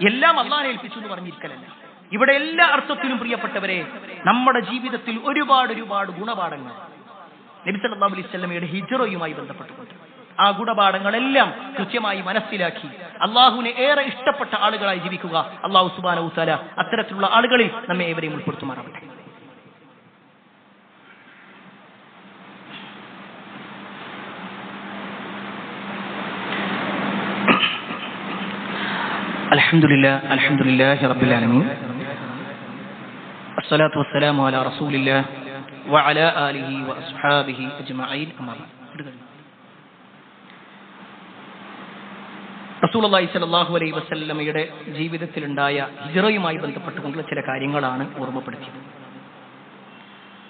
എല്ലാം അള്ളാഹിനെ ഏൽപ്പിച്ചു എന്ന് പറഞ്ഞിരിക്കലല്ല. ഇവിടെ എല്ലാ അർത്ഥത്തിലും പ്രിയപ്പെട്ടവരെ നമ്മുടെ ജീവിതത്തിൽ ഒരുപാട് ഗുണപാഠങ്ങൾ നബി സല്ലല്ലാഹു അലൈഹി വസല്ലമയുടെ ഹിജ്റയുമായി ബന്ധപ്പെട്ടുകൊണ്ട് ആ ഗുണപാഠങ്ങളെല്ലാം കൃത്യമായി മനസ്സിലാക്കി അള്ളാഹുവിനെ ഏറെ ഇഷ്ടപ്പെട്ട ആളുകളായി ജീവിക്കുക. അള്ളാഹു സുബ്ഹാനഹു വ തആല അത്തരത്തിലുള്ള ആളുകളിൽ നമ്മെ ഏവരെയും ഉൾപ്പെടുത്തുമാറാവട്ടെ. അൽഹംദുലില്ലാഹി റബ്ബിൽ ആലമീൻ അസ്സലാത്തു വസ്സലാമു അലാ റസൂലില്ലാഹി വഅലാ ആലിഹി വഅസ്ഹാബിഹി അജ്മഈൻ. അമ്മാ ബഅദ്. റസൂലുള്ളാഹി സ്വല്ലല്ലാഹു അലൈഹി വസല്ലമയുടെ ജീവിതത്തിലുണ്ടായ ഹിജ്റയുമായി ബന്ധപ്പെട്ടുകൊണ്ടുള്ള ചില കാര്യങ്ങളാണ് ഓർമ്മപ്പെടുത്തിയത്.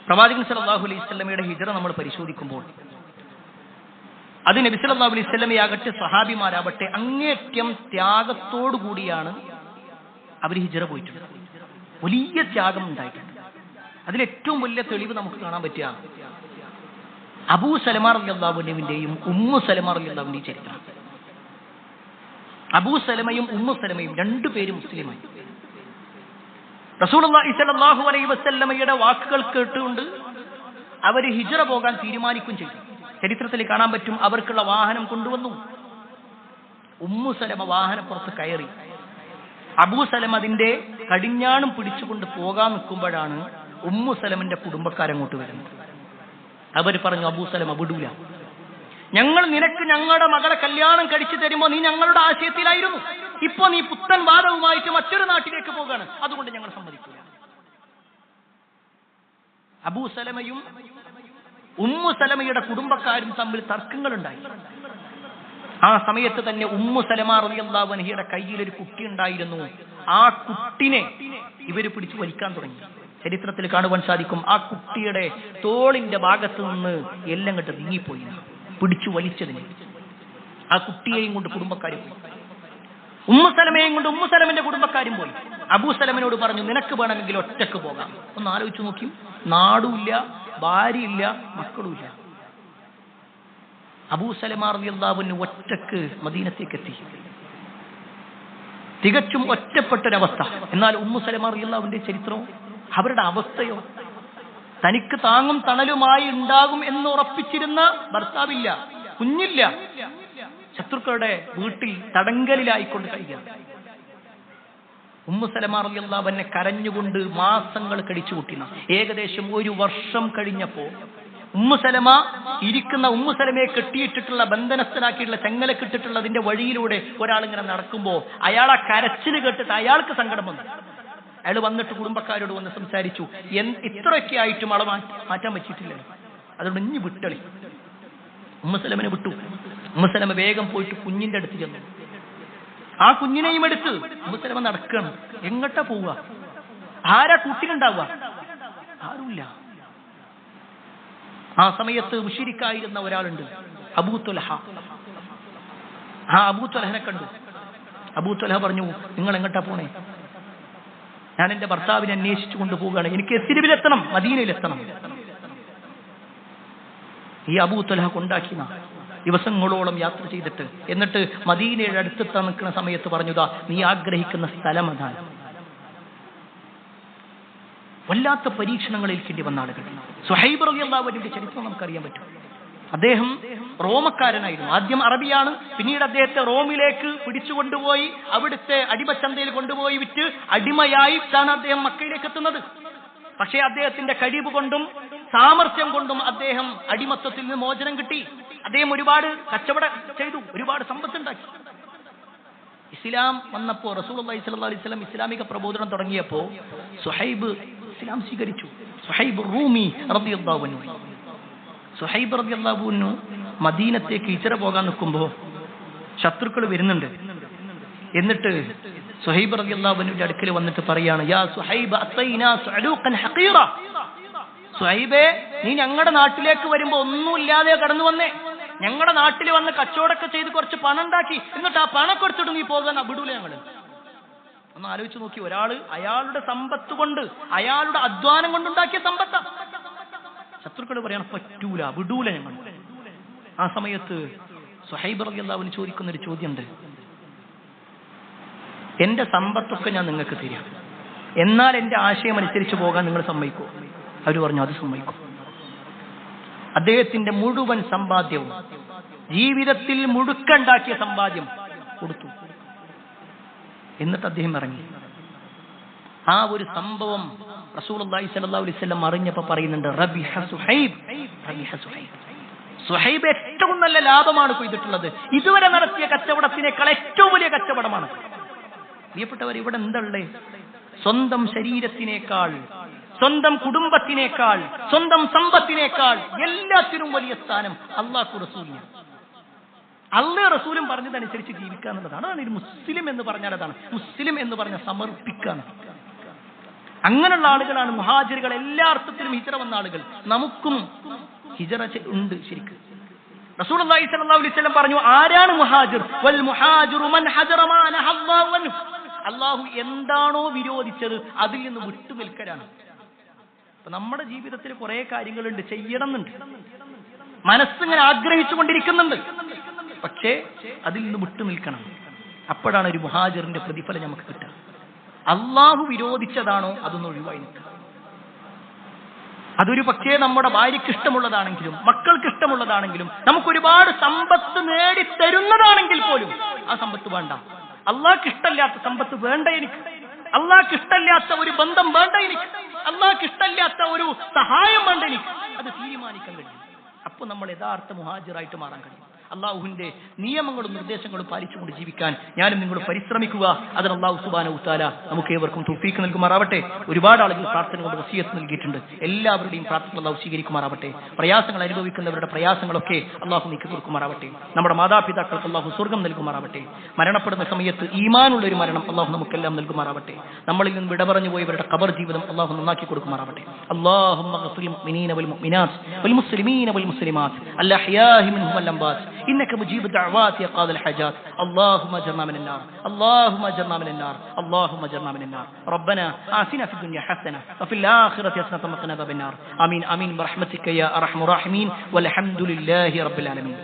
പ്രവാചകൻ സ്വല്ലല്ലാഹു അലൈഹി വസല്ലമയുടെ ഹിജ്റ നമ്മൾ പരിശോധിക്കുമ്പോൾ അത് നബി സല്ലല്ലാഹു അലൈഹി വസല്ലമയാകട്ടെ സ്വഹാബിമാരാവട്ടെ അങ്ങേയറ്റം ത്യാഗത്തോടു കൂടിയാണ് അവർ ഹിജ്റ പോയിട്ടുള്ളത്. വലിയ ത്യാഗം ഉണ്ടായിട്ടുണ്ട്. അതിലേറ്റവും വലിയ തെളിവ് നമുക്ക് കാണാൻ പറ്റുക അബൂ സലമ റളിയല്ലാഹു അൻഹുവിന്റെയും ഉമ്മു സലമ റളിയല്ലാഹു അൻഹയുടെയും ചരിത്രം. അബൂ സലമയും ഉമ്മു സലമയും രണ്ടുപേരും മുസ്ലിമായി. റസൂലുള്ളാഹി സ്വല്ലല്ലാഹു അലൈഹി വസല്ലമയുടെ വാക്കുകൾ കേട്ടുകൊണ്ട് അവർ ഹിജ്റ പോകാൻ തീരുമാനിക്കുകയും ചെയ്തു. ചരിത്രത്തിൽ കാണാൻ പറ്റും, അവർക്കുള്ള വാഹനം കൊണ്ടുവന്നു. ഉമ്മു സലമ വാഹനപ്പുറത്ത് കയറി. അബൂ സലമ അതിന്റെ കടിഞ്ഞാണും പിടിച്ചുകൊണ്ട് പോകാൻ നിൽക്കുമ്പോഴാണ് ഉമ്മു സലമിന്റെ കുടുംബക്കാരങ്ങോട്ട് വരുന്നത്. അവർ പറഞ്ഞു, അബൂ സലമ വിടൂല, ഞങ്ങൾ നിനക്ക് ഞങ്ങളുടെ മകളെ കല്യാണം കഴിച്ചു തരുമ്പോ നീ ഞങ്ങളുടെ ആശയത്തിലായിരുന്നു. ഇപ്പൊ നീ പുത്തൻ വാദവുമായിട്ട് മറ്റൊരു നാട്ടിലേക്ക് പോകാണ്, അതുകൊണ്ട് ഞങ്ങൾ സമ്മതിക്കില്ല. അബൂ സലമയും ഉമ്മു സലമയുടെ കുടുംബക്കാരും തമ്മിൽ തർക്കങ്ങളുണ്ടായി. ആ സമയത്ത് തന്നെ ഉമ്മു സലമ റളിയല്ലാഹു അൻഹയുടെ കയ്യിൽ ഒരു കുട്ടി ഉണ്ടായിരുന്നു. ആ കുട്ടിനെ ഇവര് പിടിച്ചു വലിക്കാൻ തുടങ്ങി. ചരിത്രത്തിൽ കാണുവാൻ സാധിക്കും, ആ കുട്ടിയുടെ തോളിന്റെ ഭാഗത്ത് നിന്ന് എല്ലാം കണ്ട് നീങ്ങിപ്പോയി. പിടിച്ചു വലിച്ചതിന് ആ കുട്ടിയെയും കൊണ്ട് കുടുംബക്കാരും പോയി. ഉമ്മു സലമയെയും കൊണ്ട് ഉമ്മു സലമിന്റെ കുടുംബക്കാരും പോയി. അബൂ സലമിനോട് പറഞ്ഞു, നിനക്ക് വേണമെങ്കിൽ ഒറ്റക്ക് പോകാം. ഒന്ന് ആലോചിച്ചു നോക്കി, നാടുമില്ല, ഭാര്യയില്ല, മക്കളുമില്ല. അബൂ സലമ റളിയല്ലാഹു അൻഹു ഒറ്റക്ക് മദീനത്തേക്ക് എത്തി. തികച്ചും ഒറ്റപ്പെട്ടൊരവസ്ഥ. എന്നാൽ ഉമ്മു സലമ റളിയല്ലാഹു അൻഹയുടെ ചരിത്രവും അവരുടെ അവസ്ഥയോ, തനിക്ക് താങ്ങും തണലുമായി ഉണ്ടാകും എന്ന് ഉറപ്പിച്ചിരുന്ന ഭർത്താവില്ല, കുഞ്ഞില്ല, ശത്രുക്കളുടെ വീട്ടിൽ തടങ്കലിലായിക്കൊണ്ട് കഴിയുക. ഉമ്മു സലമ റളിയല്ലാഹു അൻഹ കരഞ്ഞുകൊണ്ട് മാസങ്ങൾ കഴിച്ചു കൂട്ടിന. ഏകദേശം 1 വർഷം കഴിഞ്ഞപ്പോ ഉമ്മു സലമ ഇരിക്കുന്ന ഉമ്മു സലമയെ കെട്ടിയിട്ടിട്ടുള്ള ബന്ധനസ്ഥനാക്കിയിട്ടുള്ള ചെങ്ങലക്കിട്ടിട്ടുള്ളതിന്റെ വഴിയിലൂടെ ഒരാളിങ്ങനെ നടക്കുമ്പോ അയാൾ ആ കരച്ചിൽ കേട്ടിട്ട് അയാൾക്ക് സങ്കടം വന്നു. അയാൾ വന്നിട്ട് കുടുംബക്കാരോട് വന്ന് സംസാരിച്ചു, ഇത്രയൊക്കെ ആയിട്ടും ആളെ മാറ്റാൻ പറ്റിയിട്ടില്ലല്ലോ, അതുകൊണ്ട് ഇനി വിട്ടളി. ഉമ്മു സലമനെ വിട്ടു. ഉമ്മു സലമ വേഗം പോയിട്ട് കുഞ്ഞിന്റെ അടുത്ത് ചെന്നു. ആ കുഞ്ഞിനെയും എടുത്ത് ഉമ്മു സലമ നടക്കണം. എങ്ങോട്ടാ പോവുക? ആരാ കൂട്ടിനുണ്ടാവുക? ആരുമില്ല. ആ സമയത്ത് മുശ്രിക്കായിരുന്ന ഒരാളുണ്ട്, അബൂ ത്വൽഹ. ആ അബൂ ത്വൽഹനെ കണ്ടു. അബൂ ത്വൽഹ പറഞ്ഞു, നിങ്ങൾ എങ്ങോട്ടാ പോണേ? ഞാൻ എന്റെ ഭർത്താവിനെ അന്വേഷിച്ചു കൊണ്ടുപോവുകയാണ്, എനിക്ക് എത്തിരിവിലെത്തണം, മദീനയിലെത്തണം. ഈ അബൂ ത്വൽഹ കൊണ്ടാക്കിന ദിവസങ്ങളോളം യാത്ര ചെയ്തിട്ട് എന്നിട്ട് മദീനയുടെ അടുത്തെത്താൻ നിൽക്കുന്ന സമയത്ത് പറഞ്ഞതാ, നീ ആഗ്രഹിക്കുന്ന സ്ഥലം അതാണ്. വല്ലാത്ത പരീക്ഷണങ്ങളേൽക്കേണ്ടി വന്ന ആളുകൾ. സുഹൈബ് റളിയല്ലാഹു അൻഹുവിന്റെ ചരിത്രം നമുക്കറിയാൻ പറ്റും. അദ്ദേഹം റോമക്കാരനായിരുന്നു. ആദ്യം അറബിയാണ്, പിന്നീട് അദ്ദേഹത്തെ റോമിലേക്ക് പിടിച്ചുകൊണ്ടുപോയി അവിടുത്തെ അടിമച്ചന്തയിൽ കൊണ്ടുപോയി വിറ്റ് അടിമയായിട്ടാണ് അദ്ദേഹം മക്കയിലേക്ക് എത്തുന്നത്. പക്ഷേ അദ്ദേഹത്തിന്റെ കഴിവ് കൊണ്ടും സാമർത്ഥ്യം കൊണ്ടും അദ്ദേഹം അടിമത്വത്തിൽ നിന്ന് മോചനം കിട്ടി. അദ്ദേഹം ഒരുപാട് കച്ചവടം ചെയ്തു, ഒരുപാട് സമ്പത്തുണ്ടാക്കി. ഇസ്ലാം വന്നപ്പോ റസൂലുള്ളാഹി സ്വല്ലല്ലാഹു അലൈഹി വസല്ലം ഇസ്ലാമിക പ്രബോധനം തുടങ്ങിയപ്പോ സുഹൈബ് ഇസ്ലാം സ്വീകരിച്ചു. സുഹൈബ് റൂമി റളിയല്ലാഹു അൻഹു. സുഹൈബ് റളിയല്ലാഹു അൻഹു മദീനത്തേക്ക് ഹിജ്റ പോകാൻ നിൽക്കുമ്പോൾ ശത്രുക്കൾ വരുന്നുണ്ട്. എന്നിട്ട് സുഹൈബ് റളിയല്ലാഹു അൻഹുവിന്റെ അടുക്കൽ വന്നിട്ട് പറയാണ്, യാ സുഹൈബ് അത്തൈനാ സഅലൂഖൻ ഹഖീറ, സുഹൈബേ നീ ഞങ്ങളുടെ നാട്ടിലേക്ക് വരുമ്പോ ഒന്നുമില്ലാതെ കടന്നു വന്നേ, ഞങ്ങളുടെ നാട്ടിൽ വന്ന് കച്ചവടമൊക്കെ ചെയ്ത് കുറച്ച് പണം ഉണ്ടാക്കി, എന്നിട്ട് ആ പണം കൊടുത്തിട്ട് നീ പോകാൻ വിടൂല ഞങ്ങള്. ഒന്ന് ആലോചിച്ച് നോക്കി, ഒരാള് അയാളുടെ സമ്പത്ത് കൊണ്ട്, അയാളുടെ അധ്വാനം കൊണ്ടുണ്ടാക്കിയ സമ്പത്താ. ശത്രുക്കൾ പറയണം പറ്റൂല, വിടൂല ഞങ്ങൾ. ആ സമയത്ത് സുഹൈബ് റളിയല്ലാഹു അൻഹു ചോദിക്കുന്നൊരു ചോദ്യമുണ്ട്, എന്റെ സമ്പത്തൊക്കെ ഞാൻ നിങ്ങൾക്ക് തരാം, എന്നാൽ എന്റെ ആശയം അനുസരിച്ച് പോകാൻ നിങ്ങൾ സമ്മതിക്കോ? അവർ പറഞ്ഞു അത് സമ്മതിക്കും. അദ്ദേഹത്തിന്റെ മുഴുവൻ സമ്പാദ്യവും, ജീവിതത്തിൽ മുഴുക്കുണ്ടാക്കിയ സമ്പാദ്യം കൊടുത്തു. എന്നിട്ട് അദ്ദേഹം ഇറങ്ങി. ആ ഒരു സംഭവം റസൂലുള്ളാഹി സ്വല്ലല്ലാഹു അലൈഹി വസല്ലം അറിഞ്ഞപ്പോൾ പറയുന്നുണ്ട്, റബിഹ സുഹൈബ്, റബിഹ സുഹൈബ്. സുഹൈബ് ഏറ്റവും നല്ല ലാഭമാണ് കൊയ്തിട്ടുള്ളത്. ഇതുവരെ നടത്തിയ കച്ചവടത്തിനേക്കാൾ ഏറ്റവും വലിയ കച്ചവടമാണ്. പ്രിയപ്പെട്ടവർ, ഇവിടെ എന്തള്ളേ? സ്വന്തം ശരീരത്തിനേക്കാൾ, സ്വന്തം കുടുംബത്തിനേക്കാൾ, സ്വന്തം സമ്പത്തിനേക്കാൾ എല്ലാത്തിനും വലിയ സ്ഥാനം അല്ലാഹു റസൂലിന്. അല്ലാഹു റസൂലും പറഞ്ഞതനുസരിച്ച് ജീവിക്കുക എന്നുള്ളതാണ്. അതാണ് ഒരു മുസ്ലിം എന്ന് പറഞ്ഞാൽ, അതാണ് മുസ്ലിം എന്ന് പറഞ്ഞ സമർപ്പിക്കാൻ. അങ്ങനെയുള്ള ആളുകളാണ് മുഹാജിറുകൾ. എല്ലാ അർത്ഥത്തിലും ഹിജറ വന്ന ആളുകൾ. നമുക്കും ഹിജറ ഉണ്ട് ശരിക്കും. റസൂലുള്ളാഹി സ്വല്ലല്ലാഹു അലൈഹി വസല്ലം പറഞ്ഞു, ആരാണ് മുഹാജിർ? വൽ മുഹാജിറു മൻ ഹജറ മാ നഹല്ലാഹു അൻഹു. അല്ലാഹു എന്താണോ വിരോധിച്ചത് അതിൽ നിന്ന് വിട്ടു നിൽക്കലാണ്. അപ്പൊ നമ്മുടെ ജീവിതത്തിൽ കുറെ കാര്യങ്ങളുണ്ട്, ചെയ്യണമെന്നുണ്ട്, മനസ്സിങ്ങനെ ആഗ്രഹിച്ചു കൊണ്ടിരിക്കുന്നുണ്ട്, പക്ഷേ അതിൽ നിന്ന് വിട്ടു നിൽക്കണം. അപ്പോഴാണ് ഒരു മുഹാജിറിന്റെ പ്രതിഫലം നമുക്ക് കിട്ടുക. അള്ളാഹു വിരോധിച്ചതാണോ അതൊന്നും ഒഴിവായി നിൽക്കുക. അതൊരു പക്ഷേ നമ്മുടെ ഭാര്യയ്ക്ക് ഇഷ്ടമുള്ളതാണെങ്കിലും മക്കൾക്ക് ഇഷ്ടമുള്ളതാണെങ്കിലും നമുക്ക് ഒരുപാട് സമ്പത്ത് നേടിത്തരുന്നതാണെങ്കിൽ പോലും ആ സമ്പത്ത് വേണ്ട. അള്ളാഹ്ക്ക് ഇഷ്ടമില്ലാത്ത സമ്പത്ത് വേണ്ട എനിക്ക്. അള്ളാഹ്ക്ക് ഇഷ്ടമില്ലാത്ത ഒരു ബന്ധം വേണ്ട എനിക്ക്. അള്ളാഹ്ക്ക് ഇഷ്ടമില്ലാത്ത ഒരു സഹായം വേണ്ട എനിക്ക്. അത് തീരുമാനിക്കാൻ കഴിയും. അപ്പോൾ നമ്മൾ യഥാർത്ഥ മുഹാജിറായിട്ട് മാറാൻ കഴിയും. അള്ളാഹുവിന്റെ നിയമങ്ങളും നിർദ്ദേശങ്ങളും പാലിച്ചുകൊണ്ട് ജീവിക്കാൻ ഞാനും നിങ്ങളും പരിശ്രമിക്കുക. അതിന് അള്ളാഹു സുബ്ഹാനഹു വതആല നമുക്ക് ഏവർക്കും തൗഫീഖ് നൽകുമാറാവട്ടെ. ഒരുപാട് ആളുകൾ പ്രാർത്ഥന കൊണ്ട് വസിയത്ത് നൽകിയിട്ടുണ്ട്. എല്ലാവരുടെയും പ്രാർത്ഥന അള്ളാഹു സ്വീകരിക്കുമാറാവട്ടെ. പ്രയാസങ്ങൾ അനുഭവിക്കുന്നവരുടെ പ്രയാസങ്ങളൊക്കെ അള്ളാഹു നീക്കി കൊടുക്കുമാറാവട്ടെ. നമ്മുടെ മാതാപിതാക്കൾക്ക് അള്ളാഹു സ്വർഗം നൽകുമാറാവട്ടെ. മരണപ്പെടുന്ന സമയത്ത് ഈമാനുള്ള ഒരു മരണം അള്ളാഹു നമുക്കെല്ലാം നൽകുമാറാവട്ടെ. നമ്മളിൽ നിന്ന് വിട പറഞ്ഞു പോയവരുടെ ഖബർ ജീവിതം അള്ളാഹു നന്നാക്കി കൊടുക്കുമാറാവട്ടെ. അല്ലാഹുമ്മ ഗ്ഫിർ ലിൽ മുഅ്മിനീന വൽ മുഅ്മിനാത്ത് വൽ മുസ്ലിമീന വൽ മുസ്ലിമാത്ത് അൽ അഹ്യാഇ മിൻഹും വൽ അംവാത്ത് إنك مجيب الدعوات يا قاضي الحاجات. اللهم اجرنا من النار، اللهم اجرنا من النار، اللهم اجرنا من النار. ربنا آتنا في الدنيا حسنة وفي الآخرة حسنة وقنا عذاب النار. آمين آمين برحمتك يا أرحم الراحمين والحمد لله رب العالمين.